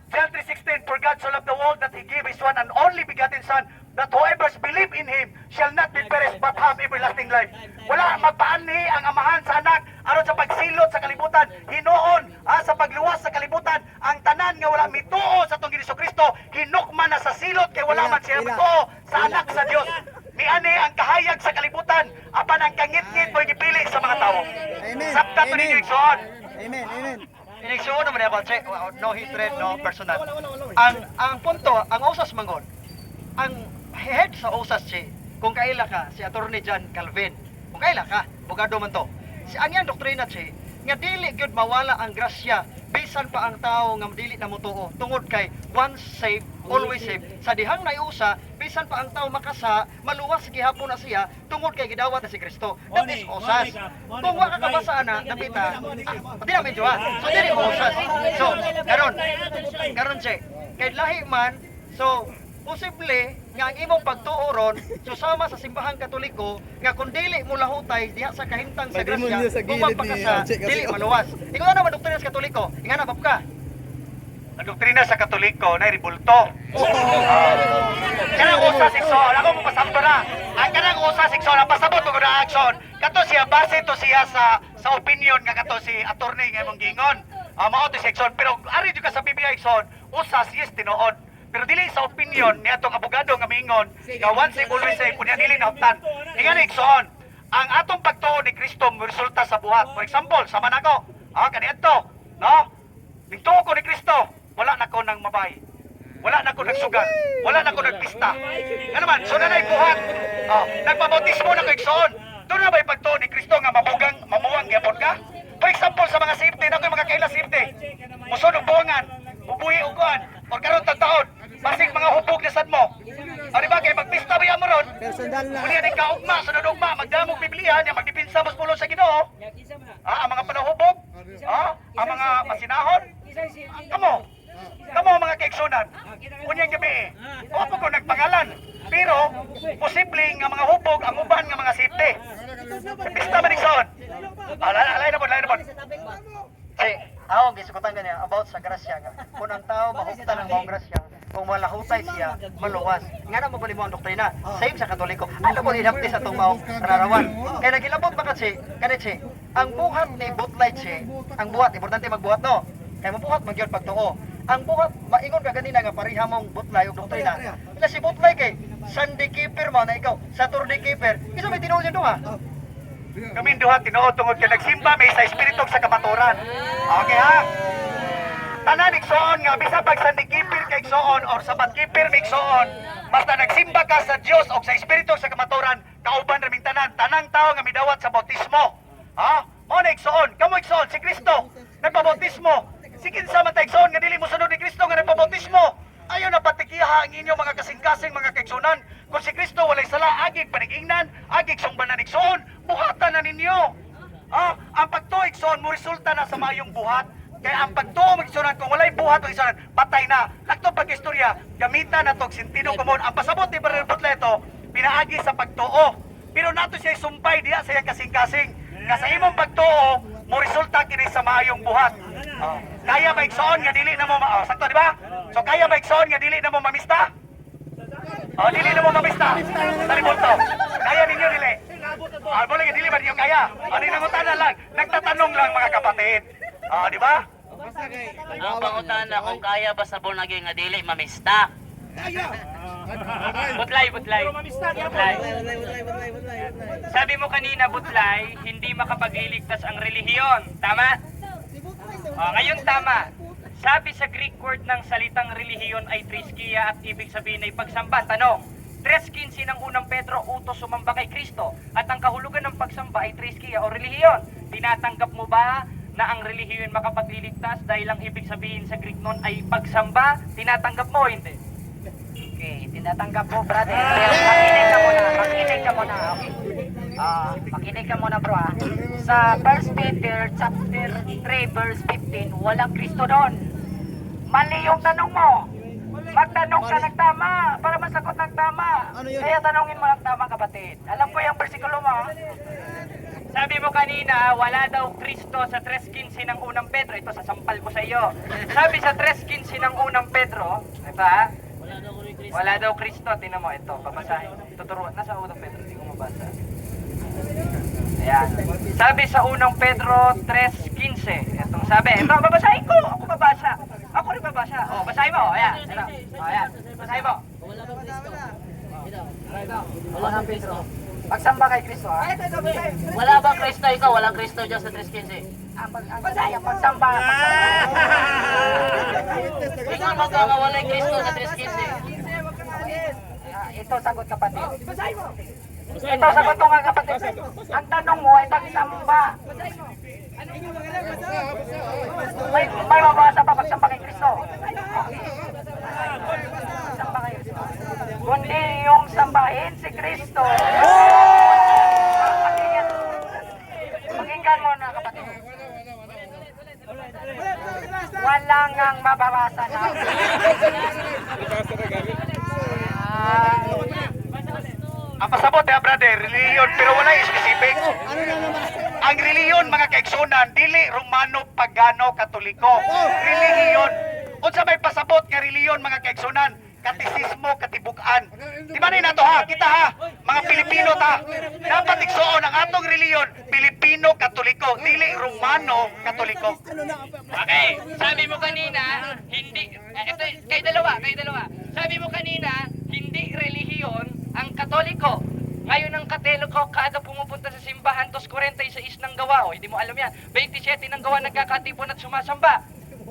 John 3:16, for God so loved the world that He gave His one and only begotten Son, that whoever believe in Him shall not be perished but have everlasting life. Wala magpaanhi ang amahan sa anak aron sa pagsilot sa kalibutan, hinuon sa pagluwas sa kalibutan, ang tanan nga wala mituo sa atong Jesucristo, hinukman na sa silot kay wala man siya mituo sa anak sa Dios. Niani ang kahayag sa kalibutan, apan ang kangit-ngit mo'y gipili sa mga tao. Sabta to ninyo igsoon. Amen. Inigsuon naman ako, check, no hatred, no personal. Ang punto, ang usas mangon, ang head sa usas kung kaila ka, si Attorney John Calvin, kung kaila ka, bugado man to. Ang yan doktrina nga dili gyud mawala ang grasya, bisan pa ang tao nga dili na mutuo, tungod kay once saved, always saved. Sa dihang naiusa, bisan pa ang tao makasa, maluwas gihapon na siya, tungod kay gidawat na si Kristo. That is usas. Kung wa ka kabasa na, napita, di na medyo So dili mo usas. So, karon kay lahi man, so posible nga ang imong pagtuo ron susama sa simbahang Katoliko nga kung dili mo lahutay diha sa kahimtang sa grasya kung magpakasa dili maluwas. Ikaw na naman doktrina sa Katoliko, ingana ba ka? Ang doktrina sa Katoliko na ribulto. Kanang usas igsoon, ako mo pasabto na. Ang kanang usas igsoon, ang pasabot ko na action. Kato siya base to siya sa opinion nga kato si attorney nga imong gingon. Mao to si igsoon, pero ari jud ka sa Biblia igsoon, usas yes tinuod. Pero dili sa opinion ni atong abogado nga miingon, nga once saved always saved, kunya dili nahuptan. Ingano igsoon, ang atong pagtuo ni Kristo mo resulta sa buhat. For example, sama nako, kaniadto, no? Nagtuo ko ni Kristo, wala na ko nang mabay. Wala na ko nagsugal. Wala na ko nagpista. Nga naman, so na buhat. Nagpabautismo na ko igsoon. Doon na ba yung pagtuo ni Kristo nga mamuwang gyapon ka? For example, sa mga safety, na ko yung mga kaila safety. Musod og buwangan, bubuhi og kuan, or karon tag-taon, basig mga hubog na sad mo. Ari ba kay magpista ba mo ron? Kunya di ka ugma, sunod ugma, magdamog Biblia, niya magdipinsa mas pulo sa Ginoo. Ang mga panahubog, ang mga masinahon. Kamo mga kaigsunan. Unyang gabi eh. Opo ko nagpangalan. Pero posible nga mga hubog ang uban nga mga safety. Pista man igsoon. Lain na po. Kasi, ako, gisukutan ganyan about sa grasya nga. Kung ang tao mahukta ng maong grasya, kung malahutay siya, maluwas. Nga na mabali mo ang doktrina. Same sa Katoliko. Ano mo hinapti sa itong maong kararawan? Kaya nagilabot ba kasi, kanit ang buhat ni Butlay ang buhat, importante magbuhat no? Kaya mabuhat magyod pagtuo. Ang buhat, maingon ka ganina nga pariha mong Butlay o doktrina. Kaya si Butlay kay, Sunday keeper mo na ikaw, Saturday keeper. Isa may tinuod yun doon ha? Kaming duha tinuod tungod ka nagsimba may sa espiritu sa kamaturan. Okay ha? Tanan igsoon nga bisa pag Sunday keeper kay igsoon or sabat keeper may igsoon, basta nagsimba ka sa Dios o sa espiritu sa kamaturan, kauban raming tanan, tanang tao nga midawat sa bautismo. Ha? Mo na igsoon, kamo igsoon si Kristo nagpabautismo. Sige sa man ta igsoon nga dili mo sunod ni Kristo nga nagpabautismo. Ayaw na patikiha ang inyong mga kasing-kasing mga kaigsunan. Kung si Kristo walay sala, agig panigingnan, agig sungbanan igsoon, buhatan na ninyo. Ang pagtuig igsoon mo resulta na sa mayong buhat. Kaya ang pagtuo magigsunan, kung walay buhat o igsunan, patay na. Lakto pag-istorya, gamitan na itong sintino kumon. Ang pasabot ni Brother Butleto, pinaagi sa pagtuo. Pero nato siya sumpay diya sa iyang kasing-kasing. Nga sa imong pagtuo, mo resulta kini sa mayong buhat. Kaya ba igsoon nga dili na mo sakto di ba? So kaya ba igsoon nga dili na mo mamista? Dili na mo mamista. Dali bulto. Kaya ninyo dili. Boleh nga dili ba ninyo kaya? Ano nangutana lang, nagtatanong lang mga kapatid. Di ba? Ang pangutana kung kaya ba sa born-again nga dili mamista. Butlay. Sabi mo kanina, Butlay, hindi makapagliligtas ang relihiyon. Tama? Ngayon tama. Sabi sa Greek word ng salitang relihiyon ay triskia at ibig sabihin ay pagsamba. Tanong, 3:15 ng unang Pedro, utos sumamba kay Kristo. At ang kahulugan ng pagsamba ay triskia o relihiyon. Tinatanggap mo ba na ang relihiyon makapagliligtas dahil ang ibig sabihin sa Greek nun ay pagsamba? Tinatanggap mo o hindi? Okay, tinatanggap po, brother. Pero makinig ka muna. Okay. Makinig ka muna, bro. Sa 1 Peter chapter 3 verse 15, walang Kristo doon. Mali yung tanong mo. Magtanong ka ng tama para masagot ng tama. Kaya tanongin mo ng tama, kapatid. Alam ko yung versikulo mo. Sabi mo kanina, wala daw Kristo sa 3:15 ng unang Pedro. Ito, sasampal ko sa iyo. Sabi sa 3:15 ng unang Pedro, diba? Wala daw Kristo. Tingnan mo, ito, babasahin. Tuturuan. Nasa unang Pedro, hindi ko mabasa. Ayan. Sabi sa unang Pedro 3:15. Itong sabi. Ito, babasahin ko. Ako babasa. Ako rin babasa. Basahin mo. Ayan. Ayan. Basahin mo. Wala kang Kristo. Pagsamba kay Kristo, ha? Wala bang Kristo ikaw? Walang Kristo dyan sa 3:15. Ang pagsamba. Ikaw magkakawalay Kristo sa 3:15. Ito sagot, kapatid. Ito sagot ko nga, kapatid. Ang tanong mo ay pagsamba. May mabasa pa pagsamba kay Kristo. Pagsamba kay Kristo. Kundi yung sambahin si Kristo. Pakinggan mo na, kapatid. Wala ngang mababasa na. Ang pasabot brother, reliyon pero wala specific. Ang reliyon mga kaigsunan dili Romano, Pagano, Katoliko. Reliyon. Unsa may pasabot nga reliyon mga kaigsunan? Katisismo, katibukan. Di ba na to ha? Kita ha? Mga Pilipino ta. Dapat igsuon ang atong reliyon Pilipino, Katoliko, dili Romano, Katoliko. Okay, sabi mo kanina, hindi, ito, kayo dalawa. Sabi mo kanina, hindi relihiyon ang Katoliko. Ngayon ang Katoliko, kada pumupunta sa simbahan, 2:46 ng gawa. O, hindi mo alam yan. 27 ng gawa nagkakatipon at sumasamba.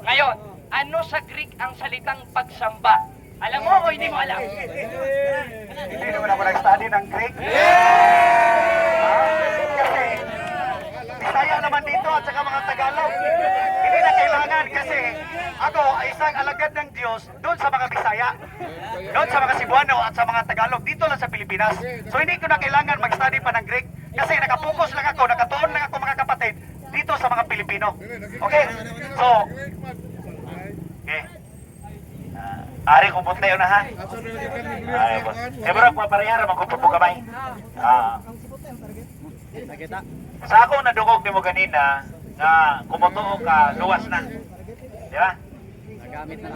Ngayon, ano sa Greek ang salitang pagsamba? Alam mo o hindi mo alam? Hindi naman ako nag-study ng Greek. Kasi, Bisaya naman dito at saka mga Tagalog. Hindi na kailangan kasi ako ay isang alagad ng Diyos doon sa mga Bisaya. Doon sa mga Cebuano at sa mga Tagalog. Dito lang sa Pilipinas. So hindi ko na kailangan mag-study pa ng Greek. Kasi nakapokus lang ako, nakatuon lang ako mga kapatid dito sa mga Pilipinas. Pilipino. Okay? So, okay. Ari kong punta yun na ha. Ay, boss. Eh, bro, paparehara, magkupupo kamay. Sa akong nadungog ni mo ganina, na kumutuo ka, luwas na. Di ba?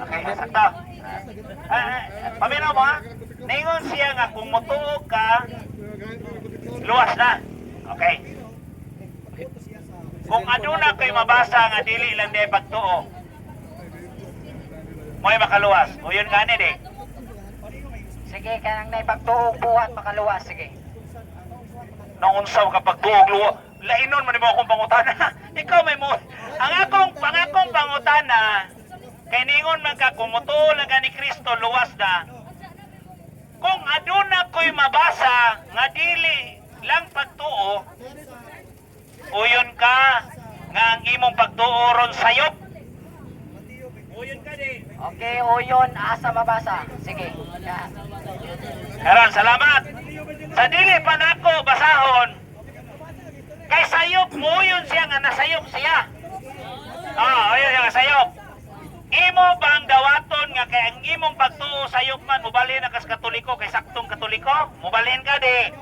Okay, sakto. Paminaw mo ha. Ningon siya nga kung mutuo ka, luwas na. Okay. Kung aduna ko'y mabasa nga dili lang di pagtuo, mo'y makaluwas. O yun nga ni. Sige, kanang na ipagtuog buhat makaluwas. Sige. Nung unsaw ka pagtuog luwa, lainon man mo akong pangutana. Ikaw may mo. Ang akong pangutana, kay ningon man ka kung mutuo lang ka ni Kristo, luwas na. Kung aduna ko'y mabasa nga dili lang pagtuo, uyon ka nga ang imong pagtuo ron sayop. Okay, uyon, asa mabasa. Sige. Yan. Karon, salamat. Sa dili pa nako basahon, kay sayop mo yun siya nga nasayop siya. Ayun siya nga sayop. Imo bang dawaton nga kay ang imong pagtuo sayop man, mubalhin na kas katoliko, kay saktong katoliko, mubalhin ka di.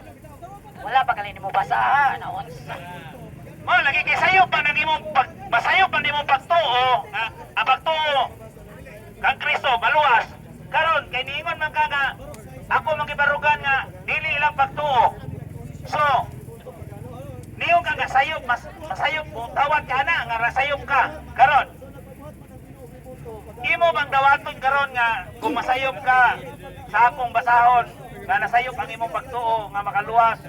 Wala pa kalini mo basa ha. Naunsa. Mo lagi kay sayop pa nang imong basayop pa nimo pagtuo, ang pagtuo kang Kristo maluwas. Karon kay niingon man ka nga ako magibarugan nga dili lang pagtuo. So niyo ka nga sayop, masayop mo, tawad ka na nga rasayop ka. Karon imo bang dawaton karon nga kung masayop ka sa akong basahon nga nasayop ang imong pagtuo nga makaluwas,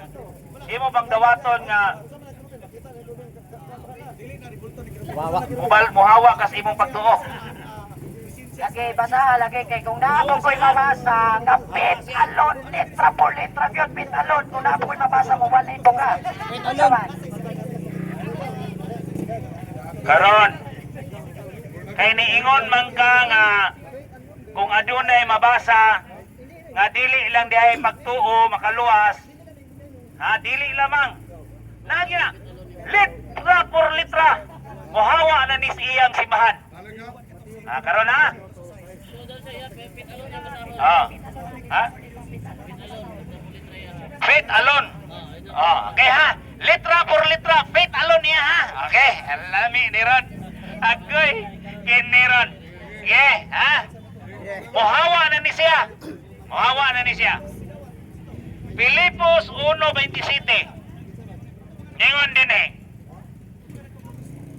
imo bang dawaton nga muhawa ka sa imong pagtuo? Lagi, basa, lagi. Kay kung naabot ko'y mabasa, nga pit, alon, letra por letra, yun, pit, alon. Kung naabot ko'y mabasa, mawalin mo ka. Saman. Karon kay niingon man ka nga kung adunay mabasa nga dili lang diay pagtuo makaluwas, dili lamang lagi na litra por litra muhawa na ni iyang simbahan. Karon ha? Faith alone. Okay ha? Litra por litra, faith alone niya ha? Okay, alami ni Ron. Agoy, kiniron. Okay, ha? Muhawa na ni siya. Muhawa na ni siya. Filipos 1:27. Ningon din eh.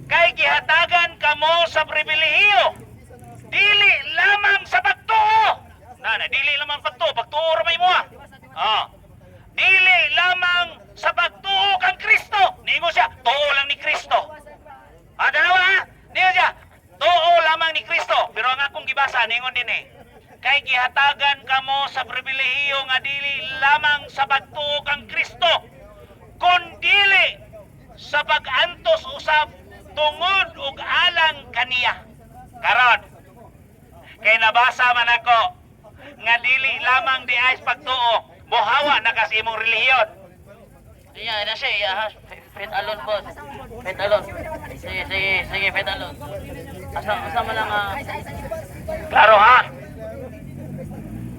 Kay gihatagan kamo sa pribilehiyo, dili lamang sa pagtuo. Dili lamang pagtuo, pagtuo ramay mo ha. Dili lamang sa pagtuo kang Kristo. Ningon siya, tuo lang ni Kristo. Dalawa ha? Ningon siya, tuo lamang ni Kristo. Pero ang akong gibasa, ningon din eh. Kay gihatagan kamo sa pribilehiyo nga dili lamang sa pagtuo kang Kristo, kundili sa pag-antos usab tungod ug alang kaniya. Karon kay nabasa man ako nga dili lamang di ay pagtuo, muhawa na kasi imong relihiyon. Iya, na siya. Ha? Faith alone, boss. Faith alone. Sige, faith alone. Asa man lang Klaro ha?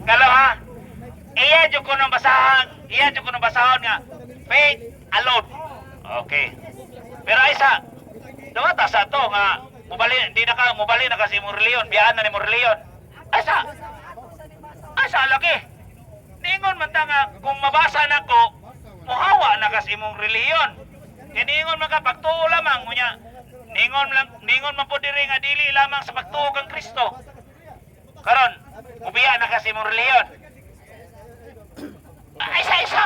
Klaro ha? Iya jud ko nang basahon nga faith alone. Okay. Pero isa dawata sa to nga mubali na kasi mo reliyon, biyaan na ni mo reliyon. Asa lagi. Ningon man ta nga kung mabasa nako, muhawa na kasi mong reliyon. Ningon man ka pagtuo lamang unya. Ningon man po diri nga dili lamang sa pagtuo kang Kristo. Karon, ubiya na kasi mong reliyon. Isa.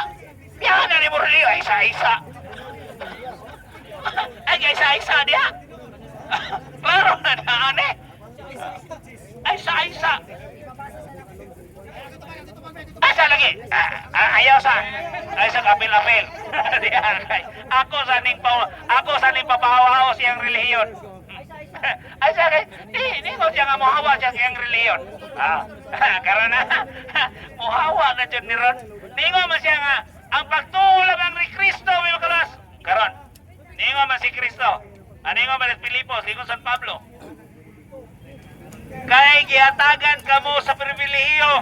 Biyaan na ni mo reliyon, isa. Isa dia. Klaro na daan eh. Isa. Asa lagi? Ayaw sa kapil-apil. Ako sa ning papahaw siyang relihiyon. Asa kay di ko siya nga mohawa siyang relihiyon. Karon na mohawa na jud ni Ron. Ningo man siya nga ang pagtuo lamang ni Kristo may makalas. Karon ningo man si Kristo Ano nga Maris Pilipos, ingon San Pablo? Kay gihatagan kamo sa pribilehiyo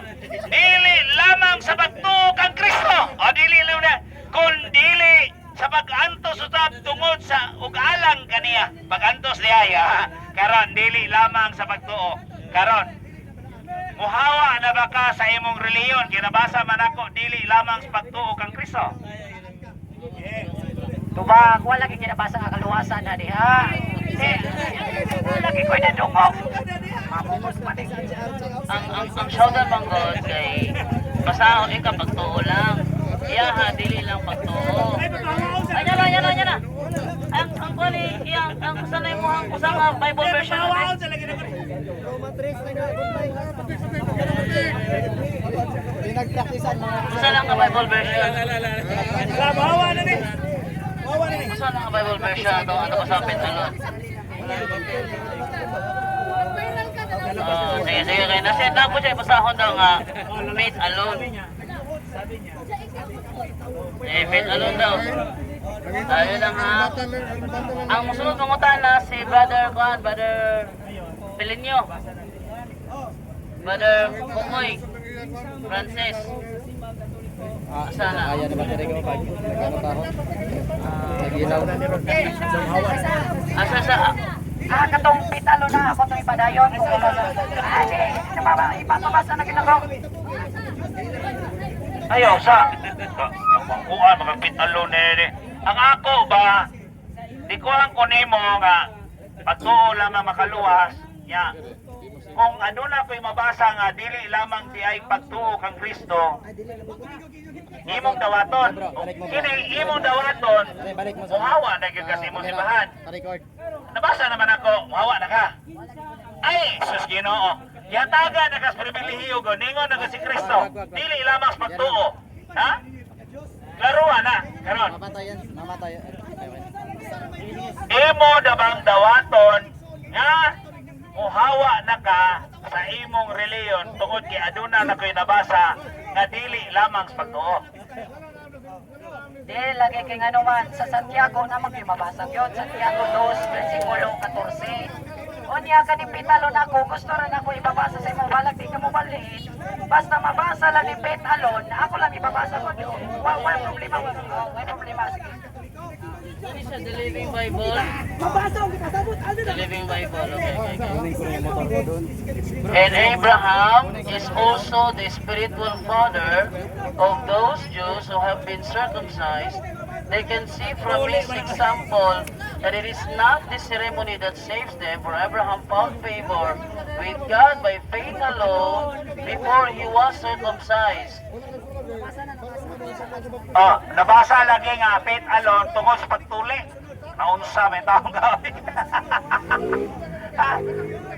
dili lamang sa pagtuo kang Kristo o dili lang na kun dili sa pag-antos usab tungod sa ug-alang kaniya pag-antos diaya karon dili lamang sa pagtuo karon muhawa na ba ka sa imong relihiyon kinabasa man ako dili lamang sa pagtuo kang Kristo. Tubag, wala kang kinabasa nga kaluwasan na diha. Lagi ko'y nadungog. Ang showdown bang God kay basahon ka pagtuo lang. Iyaha dili lang pagtuo. Ay na. Ang kwali ang sanay mo ang usang Bible version. Pinagpraktisan mga Usa lang ang Bible version. Usa lang ang Bible version ato usapin alon. Sige kay naset na po siya basahon daw nga faith alone. Faith alone daw. Ayun lang ha. Ang musunod mangutana si Brother Pelinio. Brother Kukoy. Francis. Sana. Ayan naman rin ko pag nagano taho. Nagilaw. Asa sa Katong pitalo na ako itong ipadayon. Ipapabasa na ginagawa. Ayaw sa kuan mga pitalo ni ang ako ba di ko ang kunimo nga pagtuo lamang makaluwas nya kung ano na ko'y mabasa nga dili lamang di ay pagtuo kang Kristo imong dawaton kini imong dawaton muhawa na gyud kasi imong simbahan Record. nabasa naman ako muhawa na ka ay sus Ginoo yataga na kas pribilehiyo go ningon na si Kristo dili lamang sa pagtuo ha laruan na karon Mamatay. imo dabang dawaton nga muhawa na ka sa imong reliyon tungod kay aduna na ko'y nabasa nga dili lamang sa pagtuo. Di, lagi kay nga naman, sa Santiago naman kayo mabasa yun. Santiago 2, versikulo 14. O niya ka ni Pitalo na ako, gusto rin ako ibabasa sa imong balag, di ka mo baliin. Basta mabasa lang ni Pitalon, ako lang ibabasa ko doon. Walang problema, may problema, sige. Ano siya, the Living Bible? The Living Bible, okay. And Abraham is also the spiritual father of those Jews who have been circumcised. They can see from his example that it is not the ceremony that saves them, for Abraham found favor with God by faith alone before he was circumcised. Nabasa lagi nga faith alone tungod sa pagtuli. Naunsa may taong gawin.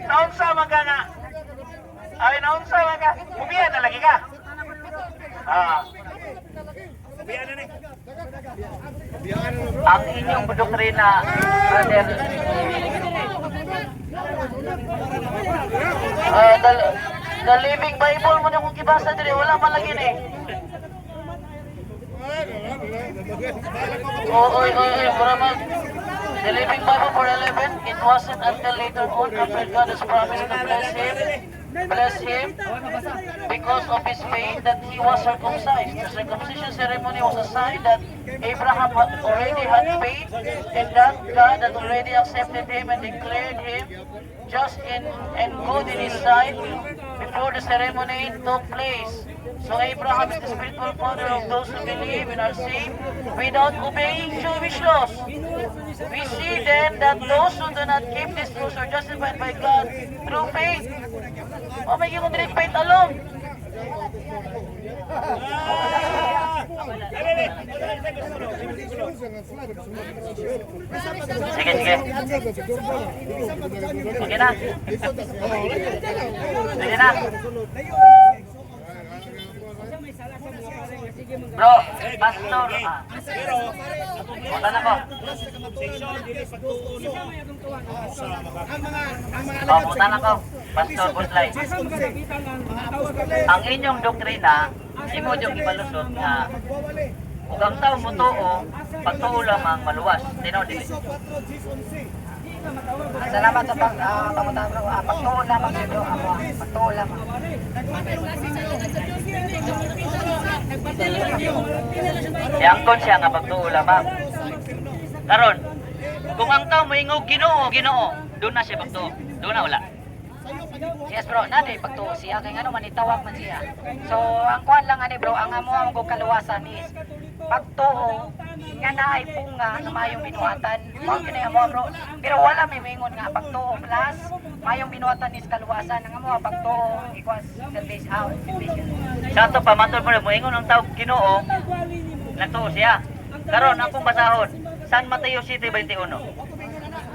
Naunsa man ka nga. Ay, naunsa man ka. Ubiyan na lagi ka. Ang inyong doktrina, brother, the Living Bible mo na kung kibasa diri, wala man lagi ni. Oy, para mag The Living Bible for 11, it wasn't until later on after God has promised to bless him because of his faith that he was circumcised. The circumcision ceremony was a sign that Abraham already had faith and that God had already accepted him and declared him just and good in his sight before the ceremony took place. So Abraham is the spiritual father of those who believe and are saved without obeying Jewish laws. We see then that those who do not keep these rules are justified by God through faith. O may gimong direct faith alone. Sige. Okay na. Sige na. Bro, pastor. Punta na ko. Punta na ko. Pastor Buslay. Ang inyong doktrina, imo yung ipalusot na kung ang tao mo tuo, pagtuo lamang maluwas. Tinaw dili. Salamat sa pangunta bro. Pagtuon lamang si bro. Pagtuon lamang. Iangkon siya nga pagtuo lamang. Karon, kung ang tao moingog Ginoo, doon na siya pagtuo. Doon na wala. Yes bro, nani pagtuo siya kay ngano man itawag man siya. So ang kuan lang ani bro, ang amo ang kaluwasan is pagtuo nga naay bunga nga mayong binuhatan. Mao kini amo bro. Pero wala may mingon nga pagtuo plus mayong binuhatan is kaluwasan. Ang amo pagtuo equals service out. Sa ato pamatol mo moingon ang tao Ginoo, nagtuo siya. Karon akong basahon, San Mateo 7:21.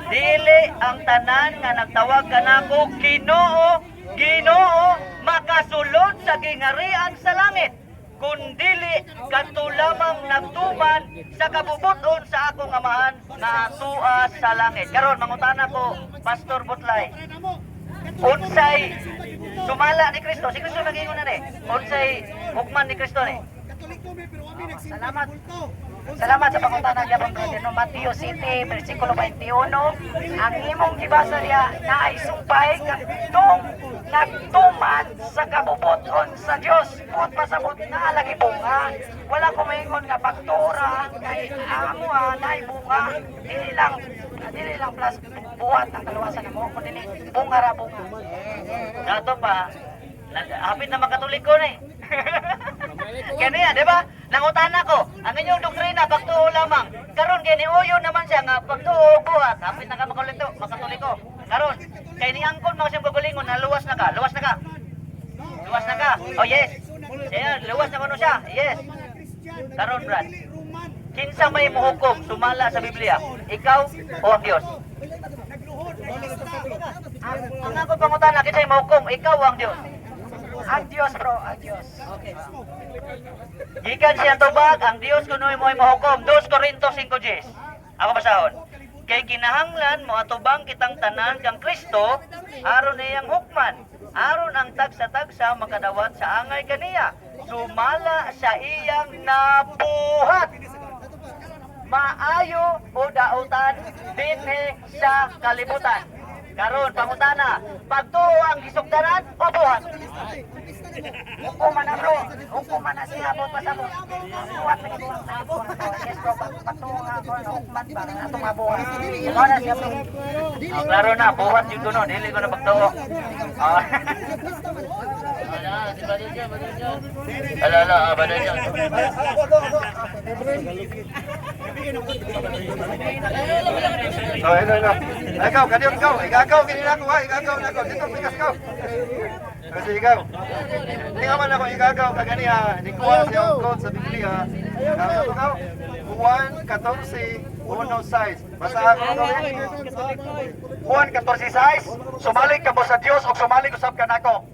Dili ang tanan nga nagtawag kanako Ginoo, Ginoo, makasulod sa gingarian sa langit. Kundili kadto lamang nagtuman sa kabubuton sa akong amahan nga tuas sa langit. Karon mangutana ko, Pastor Butlay. Unsay sumala ni Kristo? Si Kristo nag-ingon na ni. Unsay hukman ni Kristo ni? Salamat. Salamat sa pangutana gyapon brother no Mateo 7 bersikulo 21. Ang imong gibasa diya naay sumpay kadtong nagtuman sa kabubuton sa Dios. Put pasabot na lagi bunga. Wala ko maingon nga pagtura kay amo naay bunga. Dili lang plus buhat ang kaluwasan mo kundi bunga ra bunga. Dato pa, hapit na makatoliko ni. Kaya di ba? Nangutana ko, ang inyong doktrina, pagtuo lamang. Karon kay niuyo naman siya nga pagtuo buhat. Hapit na ka makatoliko. Karon, kay niangkon mo siyang gugulingon na luwas na ka. Luwas na ka. Oh yes. Siya, luwas na kuno siya. Yes. Karon, Brad. Kinsa may muhukom sumala sa Biblia? Ikaw o ang Dios? Ang ako pangutana, kinsa may muhukom? Ikaw o ang Dios? Ang Dios bro, ang Dios. Gikan siya tubag, ang Dios kunoy mo ay mahukom. 2 Corintos 5:10. Ako basahon. Kay kinahanglan mo atubang kitang tanan kang Kristo, aron niyang hukman. Aron ang tagsa-tagsa makadawat sa angay kaniya. Sumala sa iyang nabuhat. Maayo o dautan dinhi sa kalibutan. Karon pangutana, pagtuo ang gisugdanan o buhat? Hukuman na bro, hukuman na siya po pasabot. Buhat na ito ang sabot. Yes bro, patuwa nga ako, hukuman ba na itong mabuhat. Ikaw na siya bro. Klaro na, buhat yung kuno, dili ko na pagtuo. Ala, badal dyan. Ikaw, kanyon ikaw. Igagaw, ganyan ako ha. Igagaw na ako. Dito, pikas ka. Kasi ikaw. Hindi ka man ako igagaw. Kagani ha. Hindi ko siya ang code sa Biblia. Kaso ikaw. Juan 14:1-6. Basta ako ito eh. Juan 14:6. Sumalik ka mo sa Diyos o sumalik usab ka nako.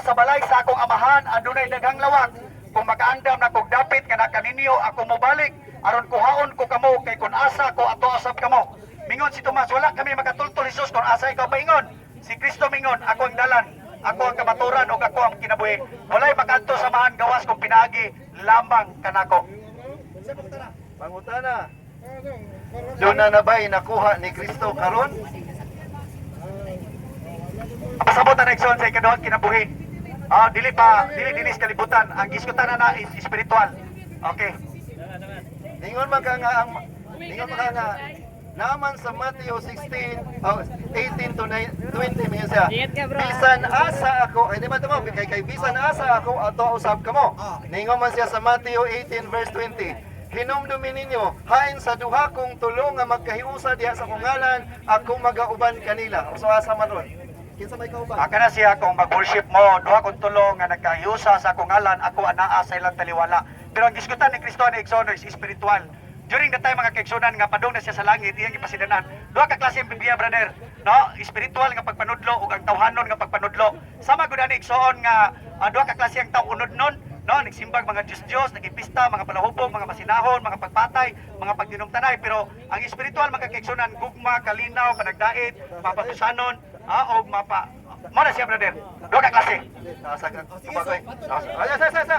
Sa balay sa akong amahan, adunay daghang lawak. Kung makaandam na kog dapit nga nakaninyo ako mobalik. Aron kuhaon ko kamo kay kun asa ko ato asab kamo. Mingon si Tomas, wala kami makatultol Jesus kung asa ikaw paingon. Si Kristo mingon, ako ang dalan, ako ang kamaturan o ako ang kinabuhi. Walay makanto samahan gawas kung pinaagi lamang kanako. Pangutana. Doon na nabay nakuha ni Kristo karon? Pasabot na nagson sa ikaduhang kinabuhi. Dili dinis kalibutan. Ang giskutan na is spiritual. Okay. Ningon man ka nga naman sa Matthew 18:20 mingon siya. Bisan asa ako, ay di ba tamo kay bisan asa ako ato usab kamo. Ningon man siya sa Matthew 18:20. Hinumdumi ninyo, hain sa duha kong tulong nga magkahiusa diha sa kungalan, ako magauban kanila. So asa man ron? Kinsa may kauban? Aka na siya kung mag-worship mo, duha kong tulong nga nagkahiusa sa kungalan, ako anaa sa ilang taliwala. Pero ang gisgutan ni Kristo ni Exono is spiritual. During the time mga kaigsunan nga padung na siya sa langit, iyang ipasidanan. Duha ka klase ang Biblia, brother. No, spiritual nga pagpanudlo ug ang tawhanon nga pagpanudlo. Sama gud ani igsoon nga duha ka klase ang tawo unod-non. No, nagsimbag mga Diyos, nagipista, mga palahubog, mga masinahon, mga pagpatay, mga pagdinumtanay. Pero ang spiritual mga kaigsunan, gugma, kalinaw, panagdait, mapatusanon, o Mo na siya brother. Duha ka klase. Nasa ka kumakoy.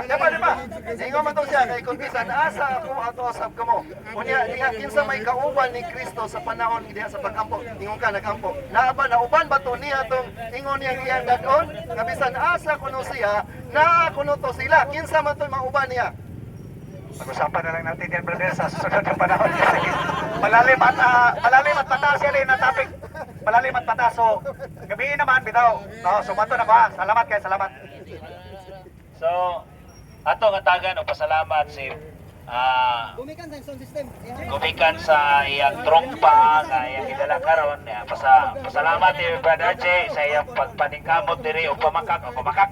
Diba? Ingon man to siya kay kung bisan asa ako ato usab kamo. Unya diha kinsa may kauban ni Kristo sa panahon diha sa pagkampo. Ingon ka nagkampo. Naaba na uban ba to niya tong ingon niya iyang dadon nga bisan asa kuno siya naa kuno to sila. Kinsa man to mauban niya. Pag-usapan na lang natin yan, brother, sa susunod na panahon. Malalim at mataas yan na topic. Malalim at mataas. So, gabihin naman, bitaw. No, sumato na ko ha. Salamat kayo, salamat. So, ato nga tagan o pasalamat si gumikan sa iyang trompa nga iyang gidala karon. Pasalamat ni Brother J sa iyang pagpaningkamot diri o pamakak.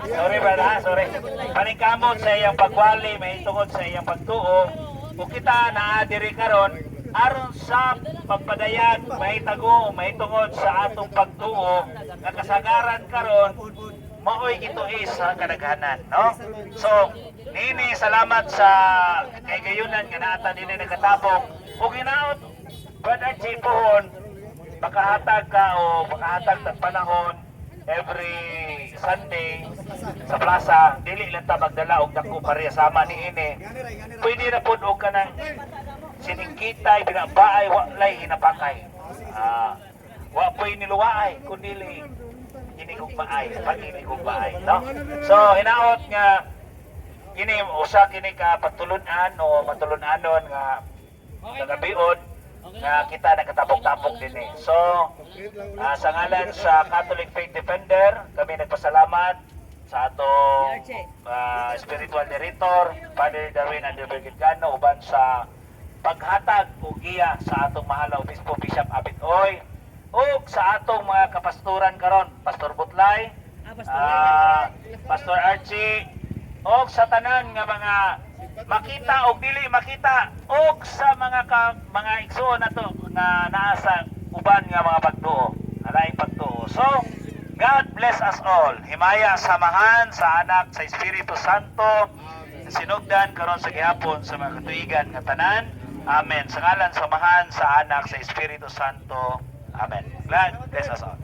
Sorry brother, sorry. Paningkamot sa iyang pagwali, may tungod sa iyang pagtuo. Kung kita naa diri karon aron sa pagpadayag, may tago, may tungod sa atong pagtuo, nga kasagaran karon maoy gituis sa kadaghanan, no? So, nini salamat sa kay gayunan nga naata dinhi nagatabong ug hinaot Brother J pohon makahatag ka o makahatag tag panahon every Sunday sa plaza, dili lang ta magdala og dako pareha sama ni ini. Pwede na pud og kanang siningkitay binabaay walay hinapakay. Wa poy niluwaay kun dili ini kog maay, pagini kog maay, no? So hinaot nga kini usa kini ka patulunan o matulunanon nga nagabiod nga kita nagkatapok-tapok din eh. So, sa ngalan sa Catholic Faith Defender, kami nagpasalamat sa atong spiritual director, Father Darwin Anderbergano, uban sa paghatag o giya sa atong mahal na obispo Bishop Abit Oy, ug sa atong mga kapastoran karon, Pastor Butlay, Pastor Archie, ug sa tanan nga mga makita o dili makita og sa mga igsoon nato nga naa sa uban nga mga pagtuo, alaing pagtuo. So, God bless us all. Himaya samahan sa anak sa Espiritu Santo sinugdan karon sa gihapon sa mga katuigan nga tanan. Amen. Sa ngalan samahan sa anak sa Espiritu Santo. Amen. God bless us all.